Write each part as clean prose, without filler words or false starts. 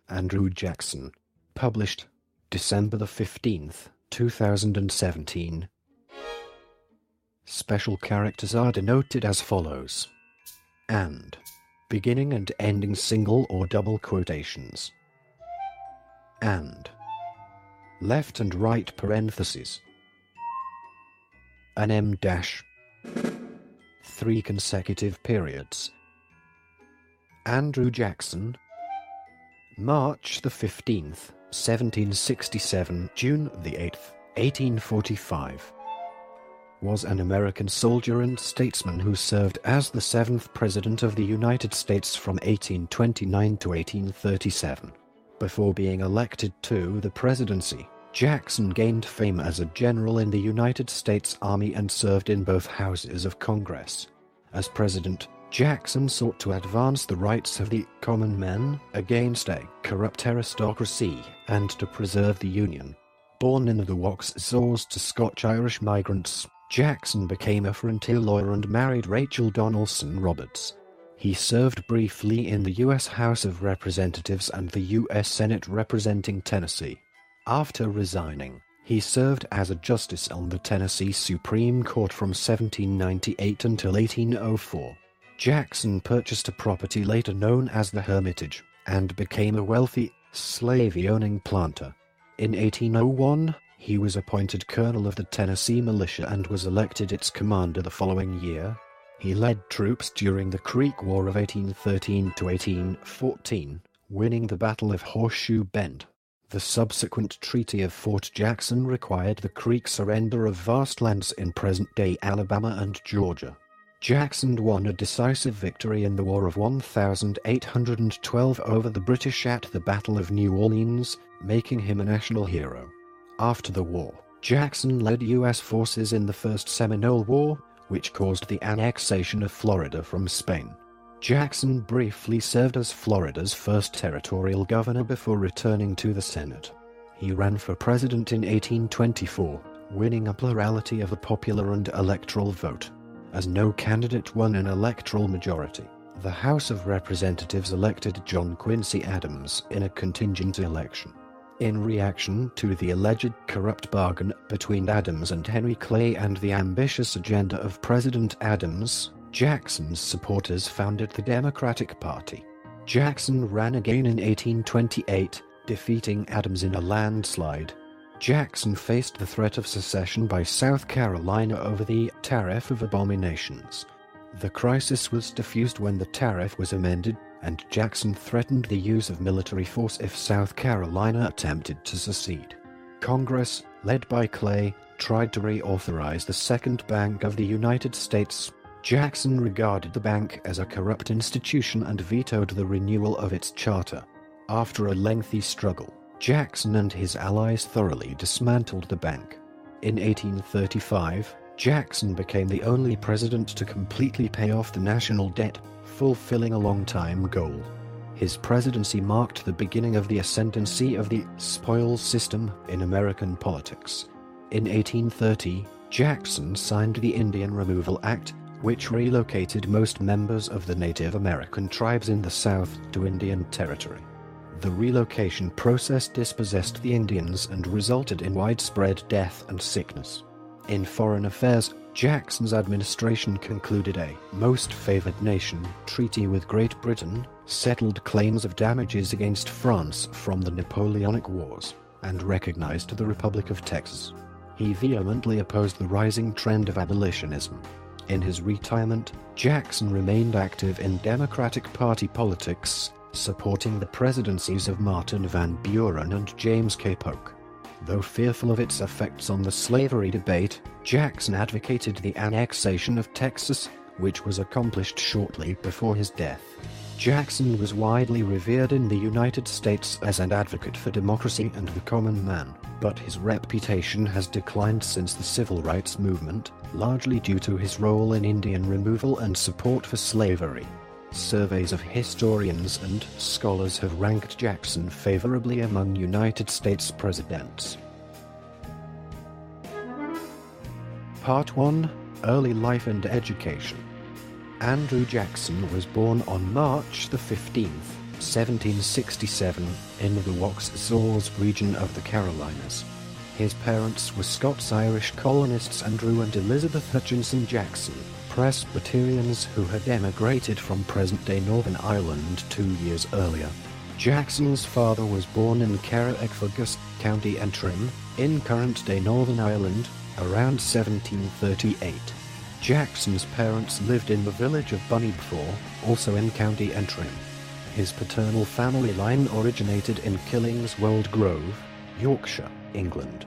Andrew Jackson. Published December the 15th, 2017. Special characters are denoted as follows. And. Beginning and ending single or double quotations. And. Left and right parentheses. An M dash. 3 consecutive periods. Andrew Jackson. March the 15th, 1767, June the 8th, 1845. Was an American soldier and statesman who served as the 7th President of the United States from 1829 to 1837. Before being elected to the presidency, Jackson gained fame as a general in the United States Army and served in both houses of Congress. As president, Jackson sought to advance the rights of the common man against a corrupt aristocracy and to preserve the Union. Born in the Waxhaws to Scotch-Irish migrants, Jackson became a frontier lawyer and married Rachel Donelson Robards. He served briefly in the U.S. House of Representatives and the U.S. Senate representing Tennessee. After resigning, he served as a justice on the Tennessee Supreme Court from 1798 until 1804. Jackson purchased a property later known as the Hermitage, and became a wealthy, slave-owning planter. In 1801, he was appointed colonel of the Tennessee militia and was elected its commander the following year. He led troops during the Creek War of 1813 to 1814, winning the Battle of Horseshoe Bend. The subsequent Treaty of Fort Jackson required the Creek surrender of vast lands in present-day Alabama and Georgia. Jackson won a decisive victory in the War of 1812 over the British at the Battle of New Orleans, making him a national hero. After the war, Jackson led U.S. forces in the First Seminole War, which caused the annexation of Florida from Spain. Jackson briefly served as Florida's first territorial governor before returning to the Senate. He ran for president in 1824, winning a plurality of the popular and electoral vote. As no candidate won an electoral majority, the House of Representatives elected John Quincy Adams in a contingent election. In reaction to the alleged corrupt bargain between Adams and Henry Clay and the ambitious agenda of President Adams, Jackson's supporters founded the Democratic Party. Jackson ran again in 1828, defeating Adams in a landslide. Jackson faced the threat of secession by South Carolina over the Tariff of Abominations. The crisis was diffused when the tariff was amended, and Jackson threatened the use of military force if South Carolina attempted to secede. Congress, led by Clay, tried to reauthorize the Second Bank of the United States. Jackson regarded the bank as a corrupt institution and vetoed the renewal of its charter. After a lengthy struggle, Jackson and his allies thoroughly dismantled the bank. In 1835, Jackson became the only president to completely pay off the national debt, fulfilling a long-time goal. His presidency marked the beginning of the ascendancy of the spoils system in American politics. In 1830, Jackson signed the Indian Removal Act, which relocated most members of the Native American tribes in the South to Indian Territory. The relocation process dispossessed the Indians and resulted in widespread death and sickness. In foreign affairs, Jackson's administration concluded a most favored nation treaty with Great Britain, settled claims of damages against France from the Napoleonic Wars, and recognized the Republic of Texas. He vehemently opposed the rising trend of abolitionism. In his retirement, Jackson remained active in Democratic Party politics, supporting the presidencies of Martin Van Buren and James K. Polk. Though fearful of its effects on the slavery debate, Jackson advocated the annexation of Texas, which was accomplished shortly before his death. Jackson was widely revered in the United States as an advocate for democracy and the common man, but his reputation has declined since the Civil Rights Movement, largely due to his role in Indian removal and support for slavery. Surveys of historians and scholars have ranked Jackson favorably among United States presidents. Part 1. Early Life and Education. Andrew Jackson was born on March the 15th, 1767, in the Waxhaws region of the Carolinas. His parents were Scotch-Irish colonists Andrew and Elizabeth Hutchinson Jackson, Presbyterians who had emigrated from present-day Northern Ireland 2 years earlier. Jackson's father was born in Carrickfergus, County Antrim, in current-day Northern Ireland, around 1738. Jackson's parents lived in the village of Bunnyford, also in County Antrim. His paternal family line originated in Killingswold Grove, Yorkshire, England.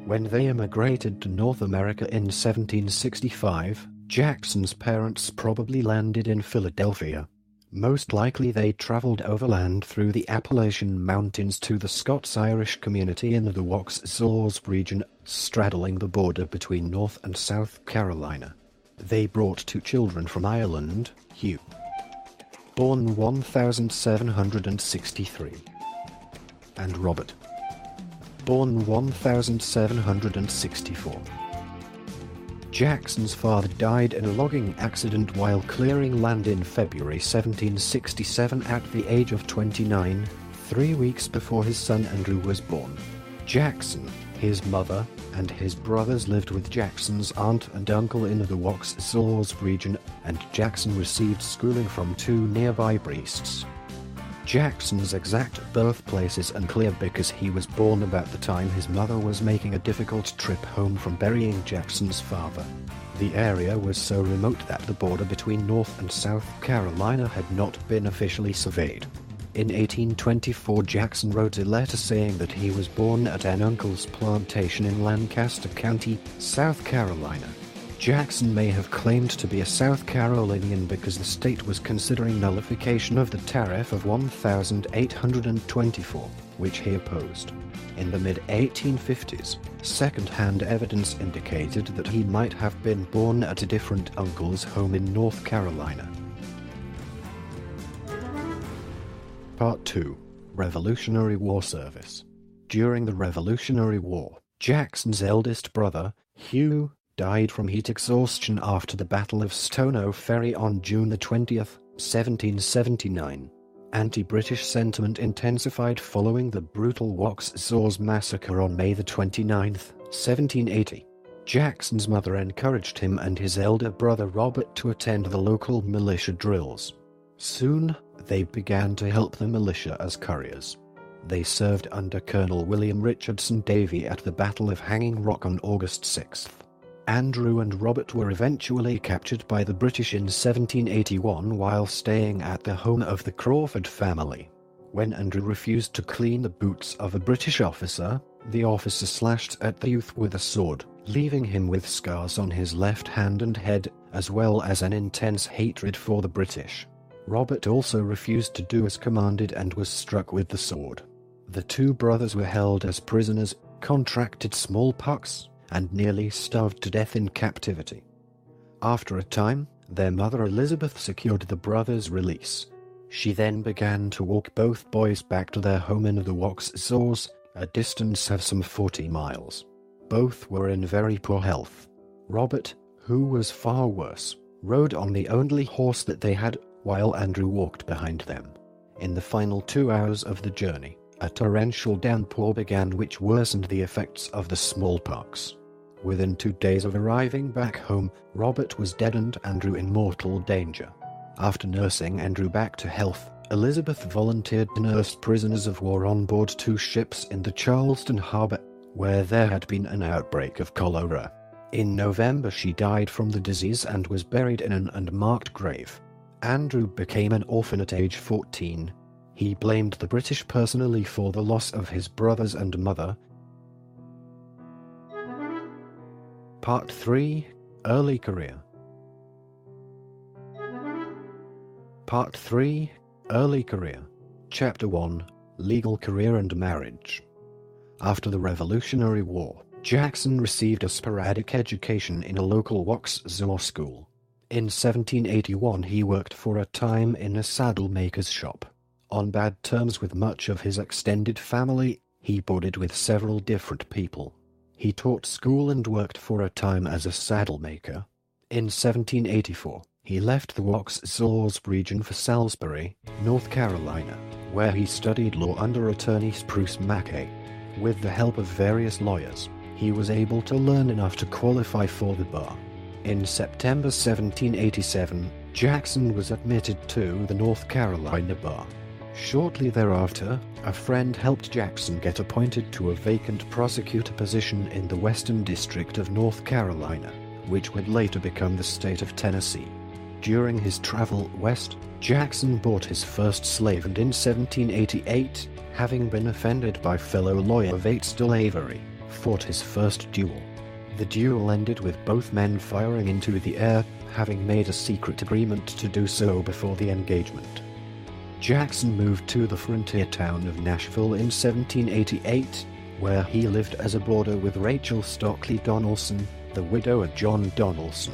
When they emigrated to North America in 1765, Jackson's parents probably landed in Philadelphia. Most likely they traveled overland through the Appalachian Mountains to the Scotch-Irish community in the Waxhaws region, straddling the border between North and South Carolina. They brought 2 children from Ireland, Hugh, born 1763, and Robert, born 1764. Jackson's father died in a logging accident while clearing land in February 1767 at the age of 29, 3 weeks before his son Andrew was born. Jackson, his mother, and his brothers lived with Jackson's aunt and uncle in the Waxhaws region, and Jackson received schooling from 2 nearby priests. Jackson's exact birthplace is unclear because he was born about the time his mother was making a difficult trip home from burying Jackson's father. The area was so remote that the border between North and South Carolina had not been officially surveyed. In 1824, Jackson wrote a letter saying that he was born at an uncle's plantation in Lancaster County, South Carolina. Jackson may have claimed to be a South Carolinian because the state was considering nullification of the tariff of 1,824, which he opposed. In the mid-1850s, second-hand evidence indicated that he might have been born at a different uncle's home in North Carolina. Part 2. Revolutionary War Service. During the Revolutionary War, Jackson's eldest brother, Hugh, died from heat exhaustion after the Battle of Stono Ferry on June 20, 1779. Anti-British sentiment intensified following the brutal Waxhaws massacre on May 29, 1780. Jackson's mother encouraged him and his elder brother Robert to attend the local militia drills. Soon, they began to help the militia as couriers. They served under Colonel William Richardson Davie at the Battle of Hanging Rock on August 6. Andrew and Robert were eventually captured by the British in 1781 while staying at the home of the Crawford family. When Andrew refused to clean the boots of a British officer, the officer slashed at the youth with a sword, leaving him with scars on his left hand and head, as well as an intense hatred for the British. Robert also refused to do as commanded and was struck with the sword. The 2 brothers were held as prisoners, contracted smallpox, and nearly starved to death in captivity. After a time, their mother Elizabeth secured the brothers' release. She then began to walk both boys back to their home in the Waxhaws, a distance of some 40 miles. Both were in very poor health. Robert, who was far worse, rode on the only horse that they had, while Andrew walked behind them. In the final 2 hours of the journey, a torrential downpour began which worsened the effects of the smallpox. Within 2 days of arriving back home, Robert was dead and Andrew in mortal danger. After nursing Andrew back to health, Elizabeth volunteered to nurse prisoners of war on board 2 ships in the Charleston harbor, where there had been an outbreak of cholera. In November she died from the disease and was buried in an unmarked grave. Andrew became an orphan at age 14. He blamed the British personally for the loss of his brothers and mother. Part 3. Early Career. Part 3. Early Career. Chapter 1. Legal Career and Marriage. After the Revolutionary War, Jackson received a sporadic education in a local Waxhaw school. In 1781 he worked for a time in a saddle maker's shop. On bad terms with much of his extended family, he boarded with several different people. He taught school and worked for a time as a saddle maker. In 1784, He left the Waxhaws region for Salisbury, North Carolina, where he studied law under attorney Spruce Mackay. With the help of various lawyers, he was able to learn enough to qualify for the bar. In September 1787, Jackson was admitted to the North Carolina bar. Shortly thereafter, a friend helped Jackson get appointed to a vacant prosecutor position in the Western District of North Carolina, which would later become the state of Tennessee. During his travel west, Jackson bought his first slave, and in 1788, having been offended by fellow lawyer Rachel Avery, fought his first duel. The duel ended with both men firing into the air, having made a secret agreement to do so before the engagement. Jackson moved to the frontier town of Nashville in 1788, where he lived as a boarder with Rachel Donelson, the widow of John Donelson.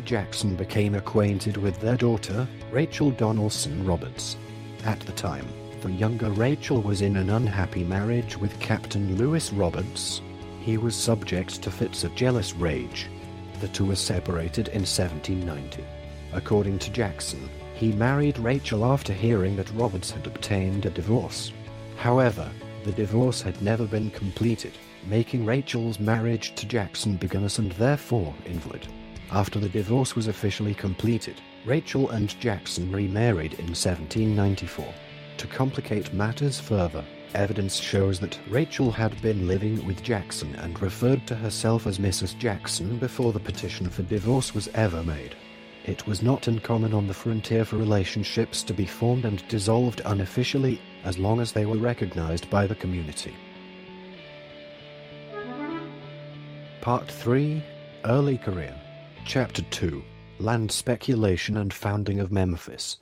Jackson became acquainted with their daughter, Rachel Donelson Robards. At the time, the younger Rachel was in an unhappy marriage with Captain Lewis Robards. He was subject to fits of jealous rage. The two were separated in 1790. According to Jackson, he married Rachel after hearing that Robards had obtained a divorce. However, the divorce had never been completed, making Rachel's marriage to Jackson beginner's and therefore invalid. After the divorce was officially completed, Rachel and Jackson remarried in 1794. To complicate matters further, evidence shows that Rachel had been living with Jackson and referred to herself as Mrs. Jackson before the petition for divorce was ever made. It was not uncommon on the frontier for relationships to be formed and dissolved unofficially, as long as they were recognized by the community. Part 3. Early Career. Chapter 2. Land Speculation and Founding of Memphis.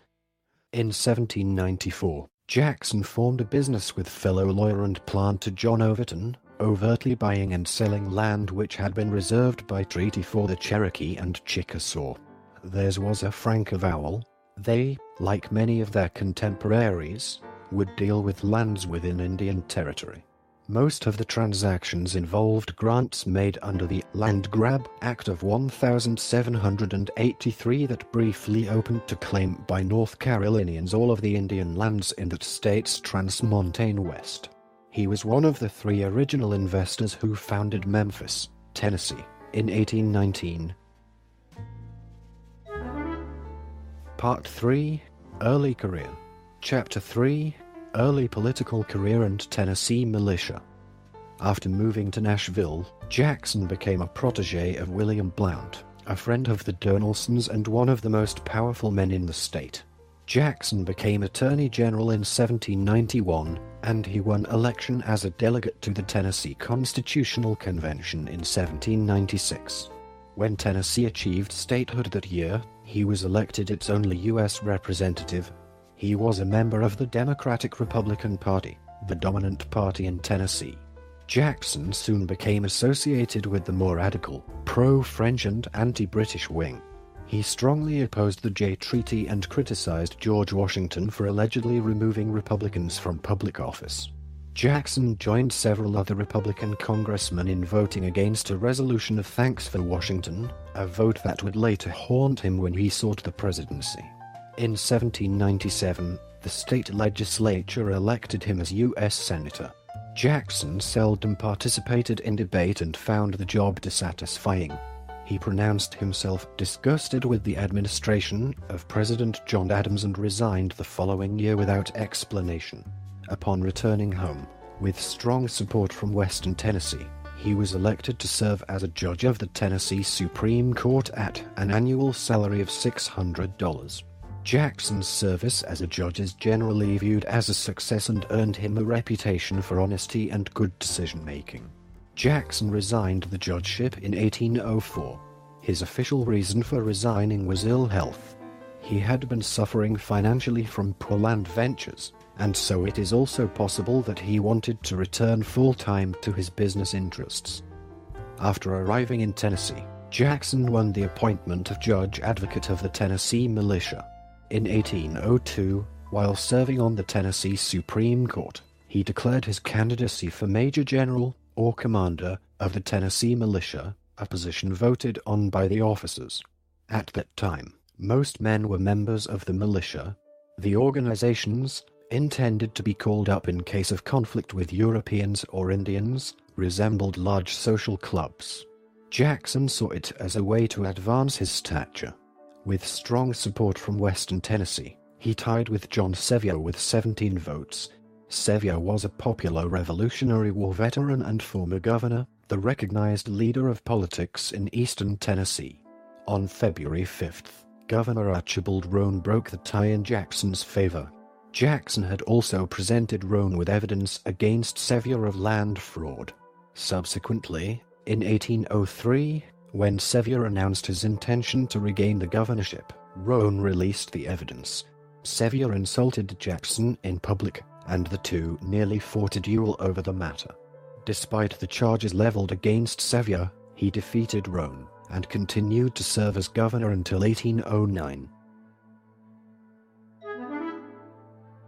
In 1794, Jackson formed a business with fellow lawyer and planter John Overton, overtly buying and selling land which had been reserved by treaty for the Cherokee and Chickasaw. Theirs was a frank avowal. They, like many of their contemporaries, would deal with lands within Indian Territory. Most of the transactions involved grants made under the Land Grab Act of 1783 that briefly opened to claim by North Carolinians all of the Indian lands in that state's Transmontane West. He was one of the three original investors who founded Memphis, Tennessee, in 1819. Part 3. Early Career. Chapter 3. Early Political Career and Tennessee Militia. After moving to Nashville, Jackson became a protege of William Blount, a friend of the Donelsons and one of the most powerful men in the state. Jackson became Attorney General in 1791, and he won election as a delegate to the Tennessee Constitutional Convention in 1796. When Tennessee achieved statehood that year, he was elected its only U.S. representative. He was a member of the Democratic-Republican Party, the dominant party in Tennessee. Jackson soon became associated with the more radical, pro-French and anti-British wing. He strongly opposed the Jay Treaty and criticized George Washington for allegedly removing Republicans from public office. Jackson joined several other Republican congressmen in voting against a resolution of thanks for Washington, a vote that would later haunt him when he sought the presidency. In 1797, the state legislature elected him as U.S. Senator. Jackson seldom participated in debate and found the job dissatisfying. He pronounced himself disgusted with the administration of President John Adams and resigned the following year without explanation. Upon returning home, with strong support from Western Tennessee, he was elected to serve as a judge of the Tennessee Supreme Court at an annual salary of $600. Jackson's service as a judge is generally viewed as a success and earned him a reputation for honesty and good decision-making. Jackson resigned the judgeship in 1804. His official reason for resigning was ill health. He had been suffering financially from poor land ventures, and so it is also possible that he wanted to return full-time to his business interests. After arriving in Tennessee, Jackson won the appointment of Judge Advocate of the Tennessee Militia. In 1802, while serving on the Tennessee Supreme Court, he declared his candidacy for Major General, or Commander, of the Tennessee Militia, a position voted on by the officers. At that time, Most men were members of the militia. The organizations, intended to be called up in case of conflict with Europeans or Indians, resembled large social clubs. Jackson saw it as a way to advance his stature. With strong support from Western Tennessee, he tied with John Sevier with 17 votes. Sevier was a popular Revolutionary War veteran and former governor, the recognized leader of politics in eastern Tennessee. On February 5th, Governor Archibald Roane broke the tie in Jackson's favor. Jackson had also presented Roane with evidence against Sevier of land fraud. Subsequently, in 1803, when Sevier announced his intention to regain the governorship, Roane released the evidence. Sevier insulted Jackson in public, and the two nearly fought a duel over the matter. Despite the charges leveled against Sevier, he defeated Roane and continued to serve as governor until 1809.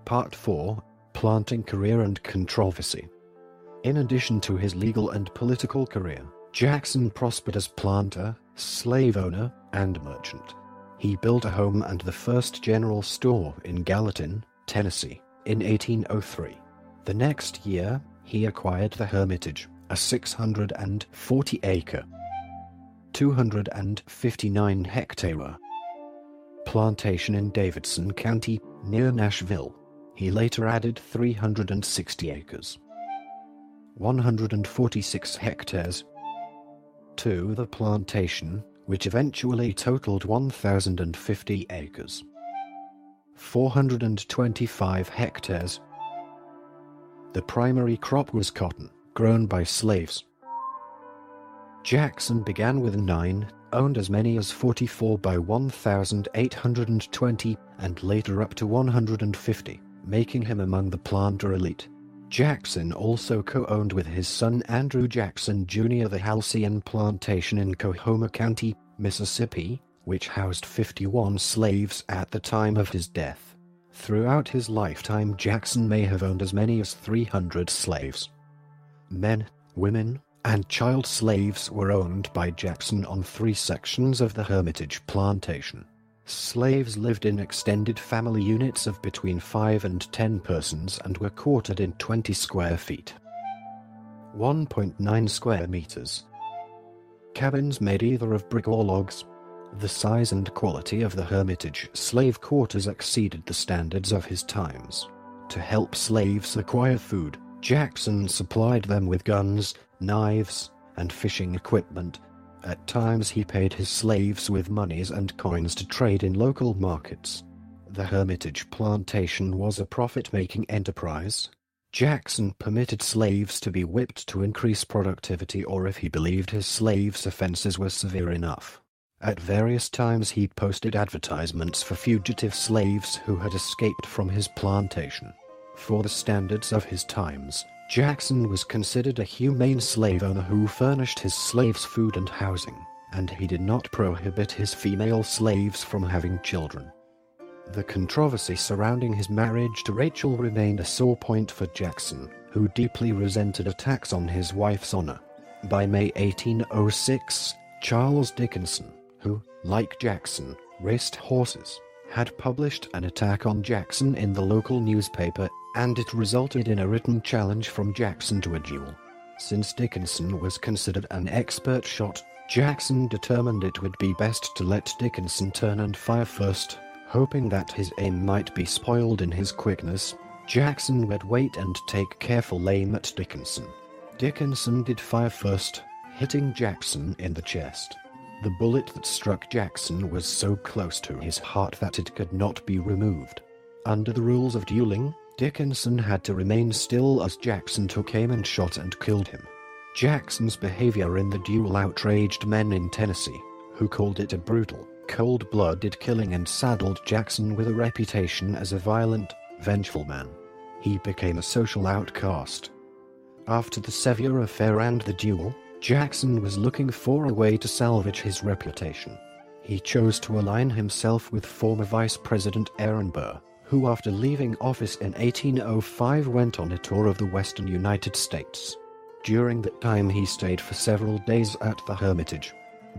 Part 4. Planting Career and Controversy. In addition to his legal and political career, Jackson prospered as planter, slave owner, and merchant. He built a home and the first general store in Gallatin, Tennessee, in 1803. The next year, he acquired the Hermitage, a 640-acre, 259-hectare plantation in Davidson County, near Nashville. He later added 360 acres, 146 hectares, to the plantation, which eventually totaled 1,050 acres, 425 hectares. The primary crop was cotton, grown by slaves. Jackson began with 9, owned as many as 44 by 1,820, and later up to 150, making him among the planter elite. Jackson also co-owned with his son Andrew Jackson Jr. the Halcyon Plantation in Coahoma County, Mississippi, which housed 51 slaves at the time of his death. Throughout his lifetime, Jackson may have owned as many as 300 slaves. Men, women, and child slaves were owned by Jackson on 3 sections of the Hermitage plantation. Slaves lived in extended family units of between 5 and 10 persons and were quartered in 20 square feet, 1.9 square meters. Cabins made either of brick or logs. The size and quality of the Hermitage slave quarters exceeded the standards of his times. To help slaves acquire food, Jackson supplied them with guns, knives, and fishing equipment. At times he paid his slaves with monies and coins to trade in local markets. The Hermitage plantation was a profit-making enterprise. Jackson permitted slaves to be whipped to increase productivity or if he believed his slaves' offenses were severe enough. At various times he posted advertisements for fugitive slaves who had escaped from his plantation. For the standards of his times, Jackson was considered a humane slave owner who furnished his slaves food and housing, and he did not prohibit his female slaves from having children. The controversy surrounding his marriage to Rachel remained a sore point for Jackson, who deeply resented attacks on his wife's honor. By May 1806, Charles Dickinson, who, like Jackson, raced horses, had published an attack on Jackson in the local newspaper, and it resulted in a written challenge from Jackson to a duel. Since Dickinson was considered an expert shot, Jackson determined it would be best to let Dickinson turn and fire first. Hoping that his aim might be spoiled in his quickness, Jackson would wait and take careful aim at Dickinson. Dickinson did fire first, hitting Jackson in the chest. The bullet that struck Jackson was so close to his heart that it could not be removed. Under the rules of dueling, Dickinson had to remain still as Jackson took aim and shot and killed him. Jackson's behavior in the duel outraged men in Tennessee, who called it a brutal, cold-blooded killing and saddled Jackson with a reputation as a violent, vengeful man. He became a social outcast. After the Sevier affair and the duel, Jackson was looking for a way to salvage his reputation. He chose to align himself with former Vice President Aaron Burr, who after leaving office in 1805 went on a tour of the western United States. During that time he stayed for several days at the Hermitage.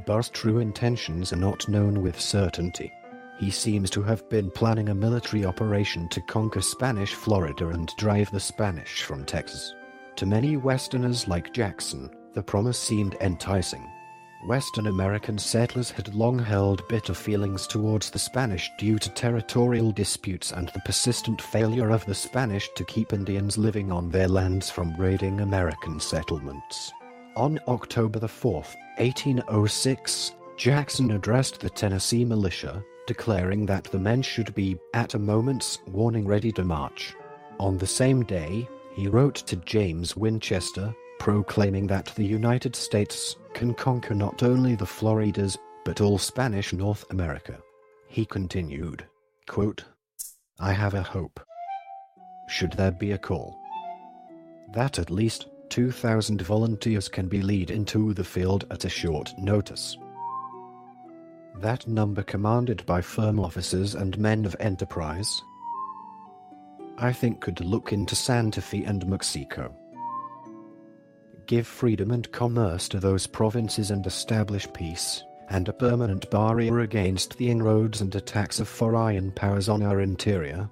Burr's true intentions are not known with certainty. He seems to have been planning a military operation to conquer Spanish Florida and drive the Spanish from Texas. To many Westerners like Jackson, the promise seemed enticing. Western American settlers had long held bitter feelings towards the Spanish due to territorial disputes and the persistent failure of the Spanish to keep Indians living on their lands from raiding American settlements. On October 4, 1806, Jackson addressed the Tennessee militia, declaring that the men should be, at a moment's warning, ready to march. On the same day, he wrote to James Winchester, proclaiming that the United States can conquer not only the Floridas, but all Spanish North America. He continued, quote, "I have a hope, should there be a call, that at least 2,000 volunteers can be led into the field at a short notice. That number commanded by firm officers and men of enterprise, I think could look into Santa Fe and Mexico, give freedom and commerce to those provinces and establish peace, and a permanent barrier against the inroads and attacks of foreign powers on our interior,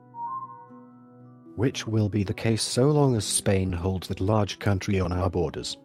which will be the case so long as Spain holds that large country on our borders."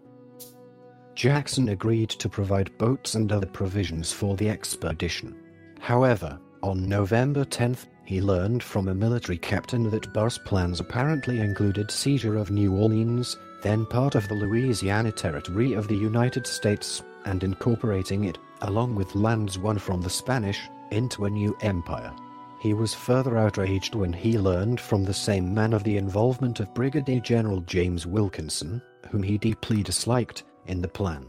Jackson agreed to provide boats and other provisions for the expedition. However, on November 10th, he learned from a military captain that Burr's plans apparently included seizure of New Orleans, then part of the Louisiana Territory of the United States, and incorporating it, along with lands won from the Spanish, into a new empire. He was further outraged when he learned from the same man of the involvement of Brigadier General James Wilkinson, whom he deeply disliked, in the plan.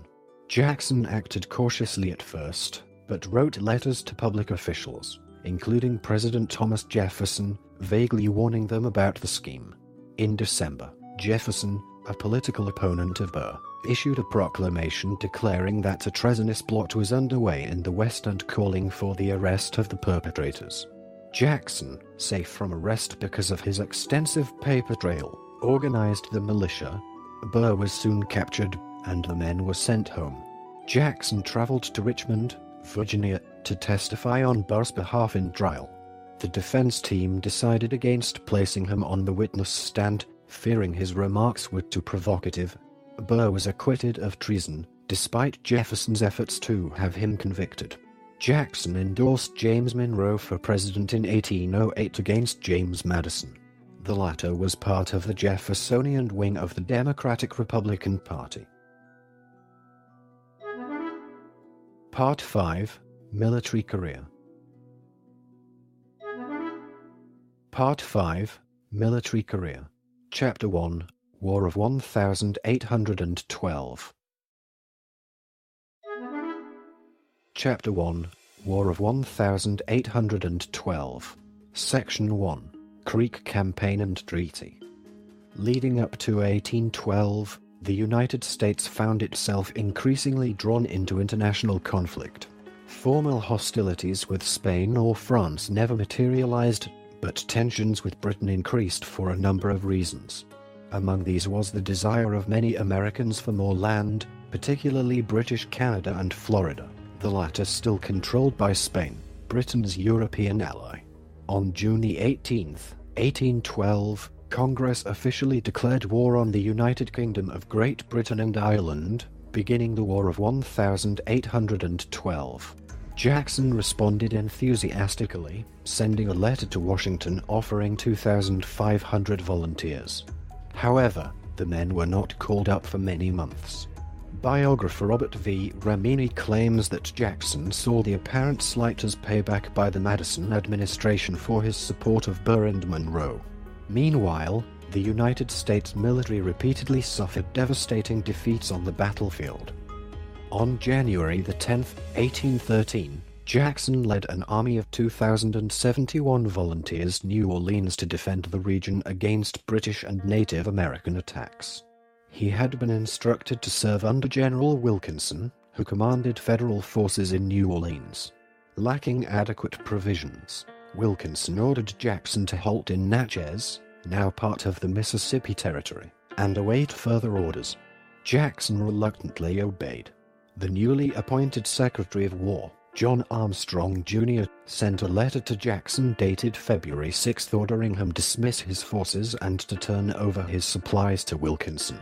Jackson acted cautiously at first, but wrote letters to public officials, including President Thomas Jefferson, vaguely warning them about the scheme. In December, Jefferson, a political opponent of Burr, issued a proclamation declaring that a treasonous plot was underway in the West and calling for the arrest of the perpetrators. Jackson, safe from arrest because of his extensive paper trail, organized the militia. Burr was soon captured, and the men were sent home. Jackson traveled to Richmond, Virginia, to testify on Burr's behalf in trial. The defense team decided against placing him on the witness stand, fearing his remarks were too provocative. Burr was acquitted of treason, despite Jefferson's efforts to have him convicted. Jackson endorsed James Monroe for president in 1808 against James Madison. The latter was part of the Jeffersonian wing of the Democratic Republican Party. Part 5. Military Career. Part 5. Military Career. Chapter 1. War of 1812. Chapter 1. War of 1812. Section 1. Creek Campaign and Treaty. Leading up to 1812, the United States found itself increasingly drawn into international conflict. Formal hostilities with Spain or France never materialized, but tensions with Britain increased for a number of reasons. Among these was the desire of many Americans for more land, particularly British Canada and Florida, the latter still controlled by Spain, Britain's European ally. On June 18, 1812, Congress officially declared war on the United Kingdom of Great Britain and Ireland, beginning the War of 1812. Jackson responded enthusiastically, sending a letter to Washington offering 2,500 volunteers. However, the men were not called up for many months. Biographer Robert V. Ramini claims that Jackson saw the apparent slight as payback by the Madison administration for his support of Burr and Monroe. Meanwhile, the United States military repeatedly suffered devastating defeats on the battlefield. On January 10, 1813, Jackson led an army of 2,071 volunteers New Orleans to defend the region against British and Native American attacks. He had been instructed to serve under General Wilkinson, who commanded federal forces in New Orleans. Lacking adequate provisions, Wilkinson ordered Jackson to halt in Natchez, now part of the Mississippi Territory, and await further orders. Jackson reluctantly obeyed. The newly appointed Secretary of War, John Armstrong Jr. sent a letter to Jackson dated February 6 ordering him dismiss his forces and to turn over his supplies to Wilkinson.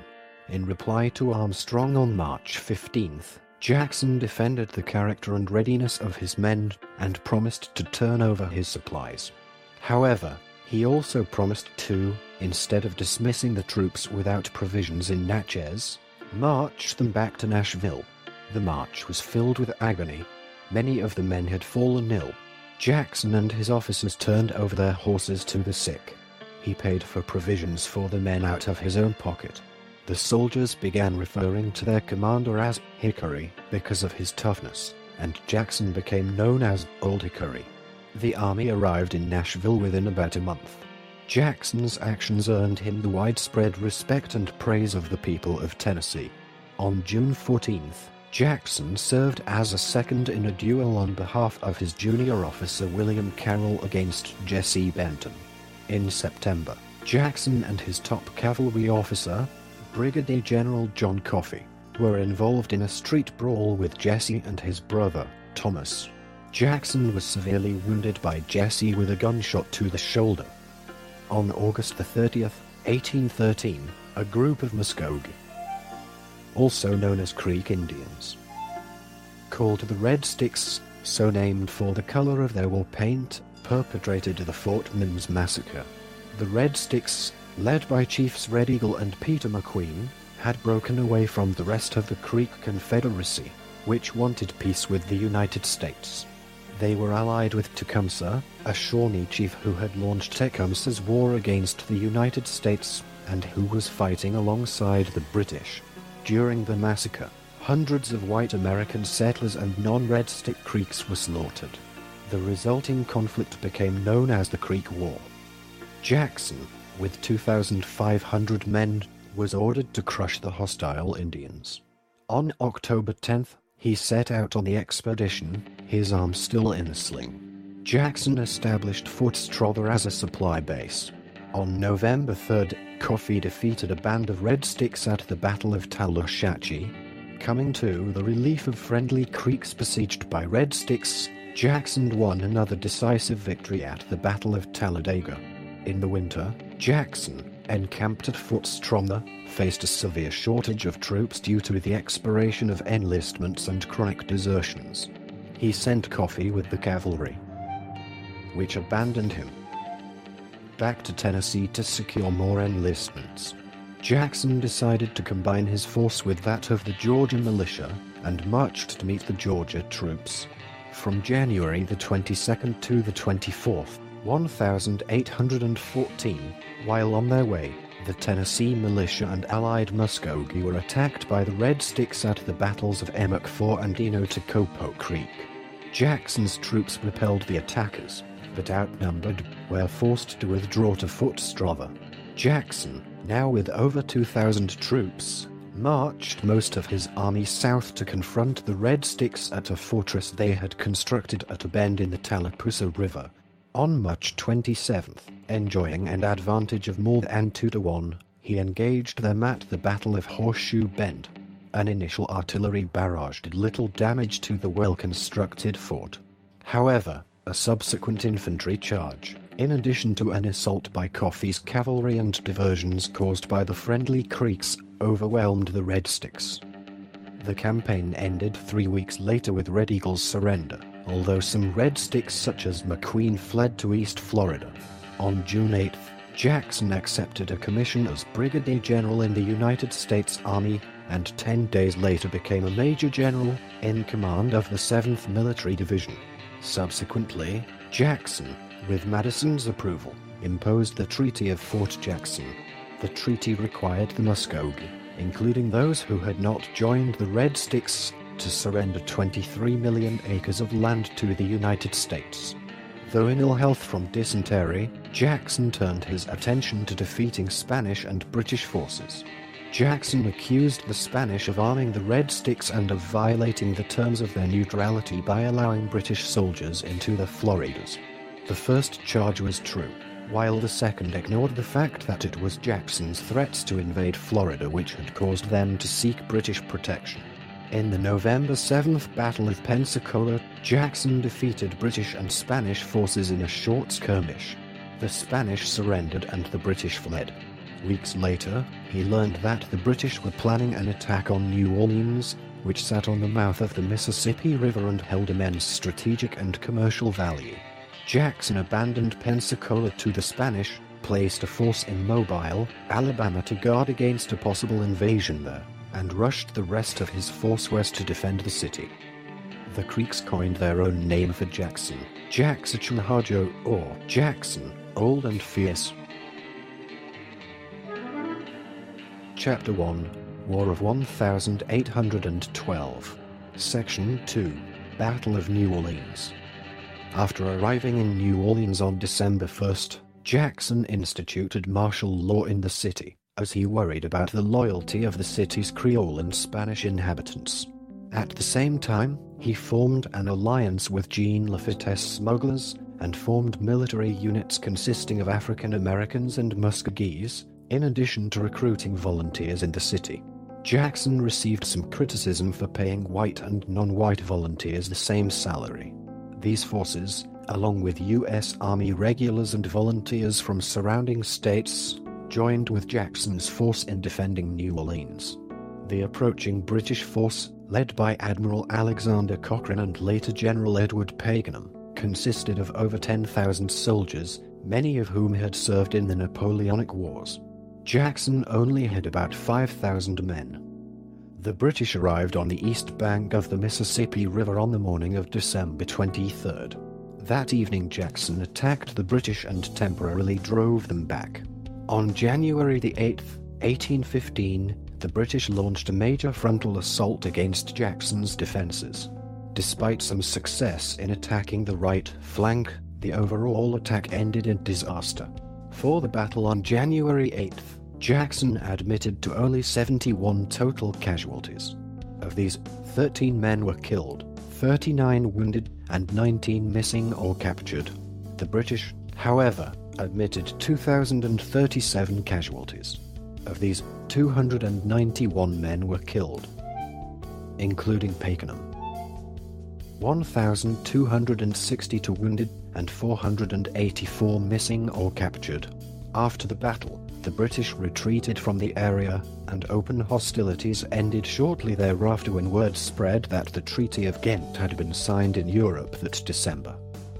In reply to Armstrong on March 15, Jackson defended the character and readiness of his men and promised to turn over his supplies. However, he also promised to, instead of dismissing the troops without provisions in Natchez, march them back to Nashville. The march was filled with agony. Many of the men had fallen ill. Jackson and his officers turned over their horses to the sick. He paid for provisions for the men out of his own pocket. The soldiers began referring to their commander as Hickory because of his toughness, and Jackson became known as Old Hickory. The army arrived in Nashville within about a month. Jackson's actions earned him the widespread respect and praise of the people of Tennessee. On June 14th, Jackson served as a second in a duel on behalf of his junior officer William Carroll against Jesse Benton. In September, Jackson and his top cavalry officer, Brigadier General John Coffee, were involved in a street brawl with Jesse and his brother, Thomas. Jackson was severely wounded by Jesse with a gunshot to the shoulder. On August 30th, 1813, a group of Muskogee, also known as Creek Indians, called the Red Sticks, so named for the color of their war paint, perpetrated the Fort Mims massacre. The Red Sticks, led by Chiefs Red Eagle and Peter McQueen, had broken away from the rest of the Creek Confederacy, which wanted peace with the United States. They were allied with Tecumseh, a Shawnee chief who had launched Tecumseh's war against the United States and who was fighting alongside the British. During the massacre, hundreds of white American settlers and non-Red Stick Creeks were slaughtered. The resulting conflict became known as the Creek War. Jackson, with 2,500 men, was ordered to crush the hostile Indians. On October 10th, he set out on the expedition, his arm still in a sling. Jackson established Fort Strother as a supply base. On November 3rd, Coffee defeated a band of Red Sticks at the Battle of Tallushatchee. Coming to the relief of friendly Creeks besieged by Red Sticks, Jackson won another decisive victory at the Battle of Talladega. In the winter, Jackson, encamped at Fort Strother, faced a severe shortage of troops due to the expiration of enlistments and chronic desertions. He sent Coffee with the cavalry, which abandoned him, back to Tennessee to secure more enlistments. Jackson decided to combine his force with that of the Georgia militia and marched to meet the Georgia troops. From January the 22nd to the 24th, 1,814, while on their way, the Tennessee militia and allied Muskogee were attacked by the Red Sticks at the battles of Emmok Ford and Enotocopo Creek. Jackson's troops repelled the attackers, but outnumbered, were forced to withdraw to Fort Strother. Jackson, now with over 2,000 troops, marched most of his army south to confront the Red Sticks at a fortress they had constructed at a bend in the Tallapoosa River. On March 27th, enjoying an advantage of more than 2-1, he engaged them at the Battle of Horseshoe Bend. An initial artillery barrage did little damage to the well-constructed fort. However, a subsequent infantry charge, in addition to an assault by Coffee's cavalry and diversions caused by the friendly Creeks, overwhelmed the Red Sticks. The campaign ended 3 weeks later with Red Eagle's surrender, although some Red Sticks such as McQueen fled to East Florida. On June 8th, Jackson accepted a commission as Brigadier General in the United States Army, and 10 days later became a Major General in command of the 7th Military Division. Subsequently, Jackson, with Madison's approval, imposed the Treaty of Fort Jackson. The treaty required the Muskogee, including those who had not joined the Red Sticks, to surrender 23 million acres of land to the United States. Though in ill health from dysentery, Jackson turned his attention to defeating Spanish and British forces. Jackson accused the Spanish of arming the Red Sticks and of violating the terms of their neutrality by allowing British soldiers into the Floridas. The first charge was true, while the second ignored the fact that it was Jackson's threats to invade Florida which had caused them to seek British protection. In the November 7th Battle of Pensacola, Jackson defeated British and Spanish forces in a short skirmish. The Spanish surrendered and the British fled. Weeks later, he learned that the British were planning an attack on New Orleans, which sat on the mouth of the Mississippi River and held immense strategic and commercial value. Jackson abandoned Pensacola to the Spanish, placed a force in Mobile, Alabama to guard against a possible invasion there, and rushed the rest of his force west to defend the city. The Creeks coined their own name for Jackson, Jacksachuhajo, or Jackson, Old and Fierce. Chapter 1, War of 1812. Section 2, Battle of New Orleans. After arriving in New Orleans on December 1st, Jackson instituted martial law in the city, as he worried about the loyalty of the city's Creole and Spanish inhabitants. At the same time, he formed an alliance with Jean Lafitte's smugglers, and formed military units consisting of African Americans and Muskogees, in addition to recruiting volunteers in the city. Jackson received some criticism for paying white and non-white volunteers the same salary. These forces, along with U.S. Army regulars and volunteers from surrounding states, joined with Jackson's force in defending New Orleans. The approaching British force, led by Admiral Alexander Cochrane and later General Edward Pakenham, consisted of over 10,000 soldiers, many of whom had served in the Napoleonic Wars. Jackson only had about 5,000 men. The British arrived on the east bank of the Mississippi River on the morning of December 23rd. That evening Jackson attacked the British and temporarily drove them back. On January the 8th, 1815, the British launched a major frontal assault against Jackson's defenses. Despite some success in attacking the right flank, the overall attack ended in disaster. For the battle on January 8th, Jackson admitted to only 71 total casualties. Of these, 13 men were killed, 39 wounded, and 19 missing or captured. The British, however, admitted 2,037 casualties. Of these, 291 men were killed, including Pakenham. 1,262 wounded, and 484 missing or captured. After the battle, the British retreated from the area, and open hostilities ended shortly thereafter when word spread that the Treaty of Ghent had been signed in Europe that December.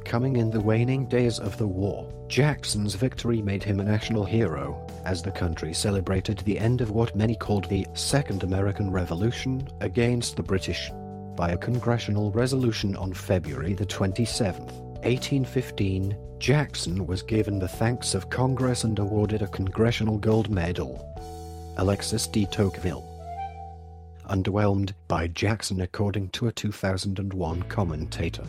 Coming in the waning days of the war, Jackson's victory made him a national hero, as the country celebrated the end of what many called the Second American Revolution against the British. By a congressional resolution on February the 27th, 1815, Jackson was given the thanks of Congress and awarded a Congressional Gold Medal. Alexis de Tocqueville, underwhelmed by Jackson according to a 2001 commentator,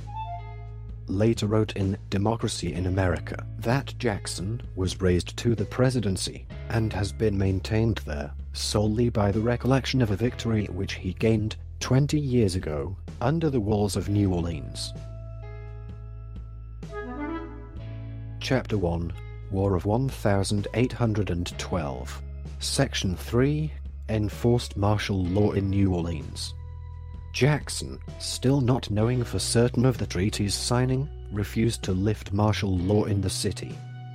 later wrote in Democracy in America that Jackson was raised to the presidency and has been maintained there solely by the recollection of a victory which he gained 20 years ago under the walls of New Orleans. Chapter 1, War of 1812. Section 3, Enforced Martial Law in New Orleans. Jackson, still not knowing for certain of the treaty's signing, refused to lift martial law in the city.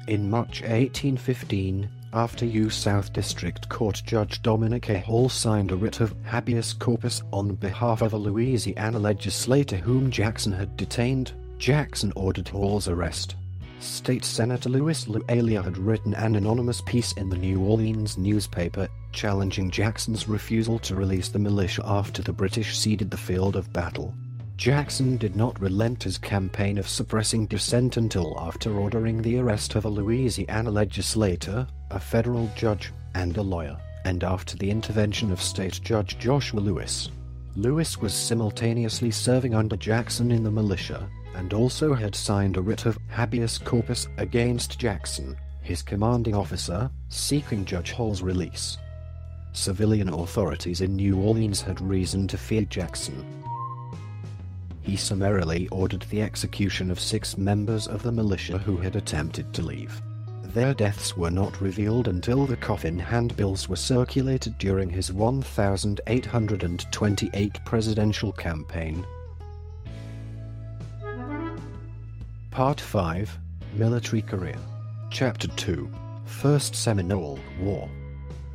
In March 1815, after U South District Court Judge Dominic A. Hall signed a writ of habeas corpus on behalf of a Louisiana legislator whom Jackson had detained, Jackson ordered Hall's arrest. State Senator Louis Lualia had written an anonymous piece in the New Orleans newspaper challenging Jackson's refusal to release the militia after the British ceded the field of battle. Jackson did not relent his campaign of suppressing dissent until after ordering the arrest of a Louisiana legislator, a federal judge, and a lawyer, and after the intervention of State Judge Joshua Lewis. Lewis was simultaneously serving under Jackson in the militia, and also had signed a writ of habeas corpus against Jackson, his commanding officer, seeking Judge Hall's release. Civilian authorities in New Orleans had reason to fear Jackson. He summarily ordered the execution of 6 members of the militia who had attempted to leave. Their deaths were not revealed until the coffin handbills were circulated during his 1828 presidential campaign. Part 5. Military Career. Chapter 2. First Seminole War.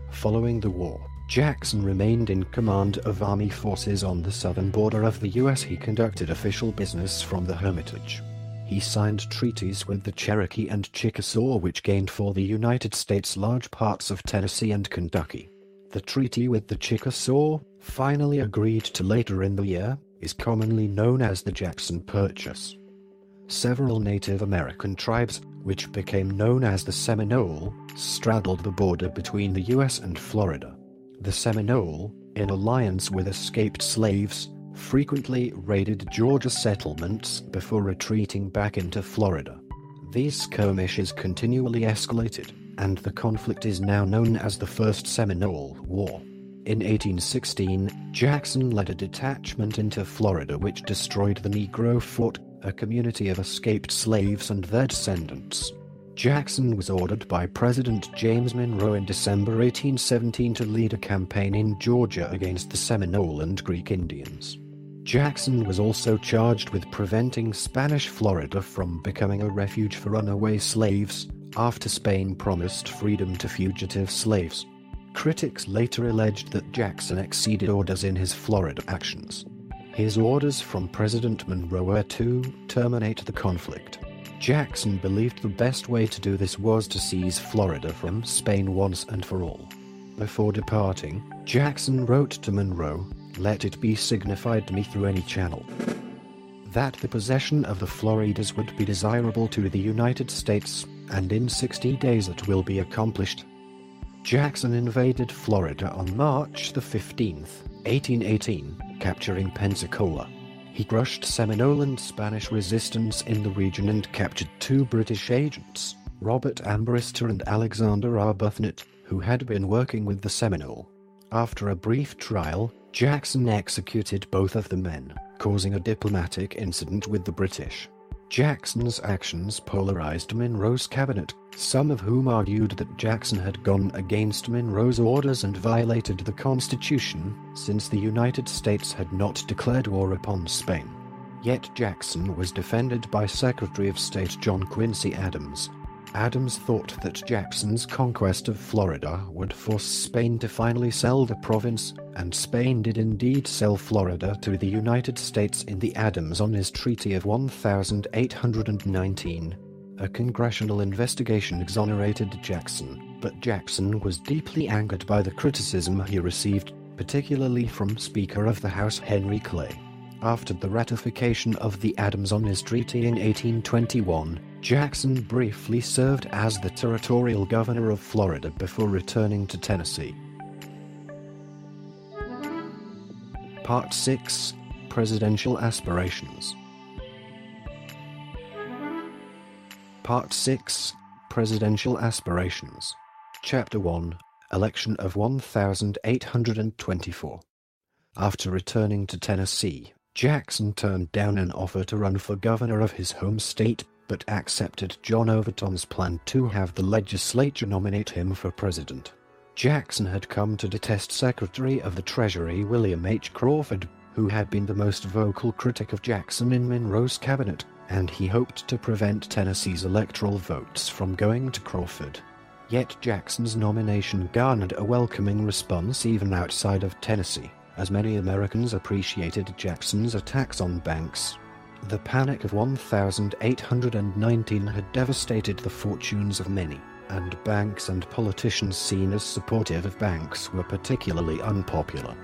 Following the war, Jackson remained in command of army forces on the southern border of the U.S. He conducted official business from the Hermitage. He signed treaties with the Cherokee and Chickasaw, which gained for the United States large parts of Tennessee and Kentucky. The treaty with the Chickasaw, finally agreed to later in the year, is commonly known as the Jackson Purchase. Several Native American tribes, which became known as the Seminole, straddled the border between the U.S. and Florida. The Seminole, in alliance with escaped slaves, frequently raided Georgia settlements before retreating back into Florida. These skirmishes continually escalated, and the conflict is now known as the First Seminole War. In 1816, Jackson led a detachment into Florida which destroyed the Negro Fort, a community of escaped slaves and their descendants. Jackson was ordered by President James Monroe in December 1817 to lead a campaign in Georgia against the Seminole and Creek Indians. Jackson was also charged with preventing Spanish Florida from becoming a refuge for runaway slaves, after Spain promised freedom to fugitive slaves. Critics later alleged that Jackson exceeded orders in his Florida actions. His orders from President Monroe were to terminate the conflict. Jackson believed the best way to do this was to seize Florida from Spain once and for all. Before departing, Jackson wrote to Monroe, "Let it be signified to me through any channel that the possession of the Floridas would be desirable to the United States, and in 60 days it will be accomplished." Jackson invaded Florida on March 15, 1818, capturing Pensacola. He crushed Seminole and Spanish resistance in the region and captured 2 British agents, Robert Ambrister and Alexander Arbuthnot, who had been working with the Seminole. After a brief trial, Jackson executed both of the men, causing a diplomatic incident with the British. Jackson's actions polarized Monroe's cabinet, some of whom argued that Jackson had gone against Monroe's orders and violated the Constitution, since the United States had not declared war upon Spain. Yet Jackson was defended by Secretary of State John Quincy Adams. Adams thought that Jackson's conquest of Florida would force Spain to finally sell the province, and Spain did indeed sell Florida to the United States in the Adams-Onís Treaty of 1819. A congressional investigation exonerated Jackson, but Jackson was deeply angered by the criticism he received, particularly from Speaker of the House Henry Clay. After the ratification of the Adams-Onís Treaty in 1821, Jackson briefly served as the territorial governor of Florida before returning to Tennessee. Part 6. Presidential Aspirations. Part 6. Presidential Aspirations. Chapter 1. Election of 1824. After returning to Tennessee, Jackson turned down an offer to run for governor of his home state, but accepted John Overton's plan to have the legislature nominate him for president. Jackson had come to detest Secretary of the Treasury William H. Crawford, who had been the most vocal critic of Jackson in Monroe's cabinet, and he hoped to prevent Tennessee's electoral votes from going to Crawford. Yet Jackson's nomination garnered a welcoming response even outside of Tennessee, as many Americans appreciated Jackson's attacks on banks. The Panic of 1819 had devastated the fortunes of many, and banks and politicians seen as supportive of banks were particularly unpopular.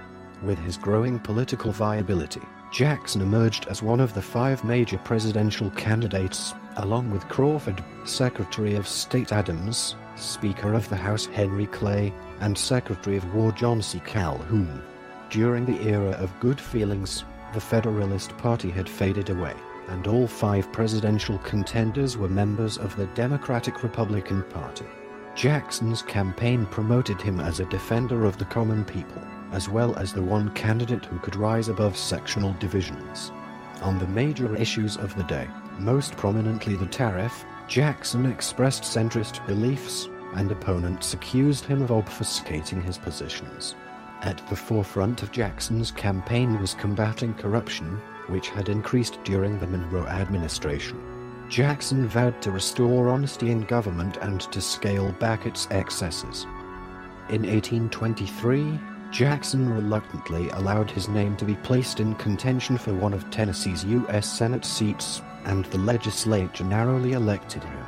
With his growing political viability, Jackson emerged as one of the 5 major presidential candidates, along with Crawford, Secretary of State Adams, Speaker of the House Henry Clay, and Secretary of War John C. Calhoun. During the era of good feelings, the Federalist Party had faded away, and all 5 presidential contenders were members of the Democratic-Republican Party. Jackson's campaign promoted him as a defender of the common people, as well as the one candidate who could rise above sectional divisions. On the major issues of the day, most prominently the tariff, Jackson expressed centrist beliefs, and opponents accused him of obfuscating his positions. At the forefront of Jackson's campaign was combating corruption, which had increased during the Monroe administration. Jackson vowed to restore honesty in government and to scale back its excesses. In 1823, Jackson reluctantly allowed his name to be placed in contention for one of Tennessee's U.S. Senate seats, and the legislature narrowly elected him.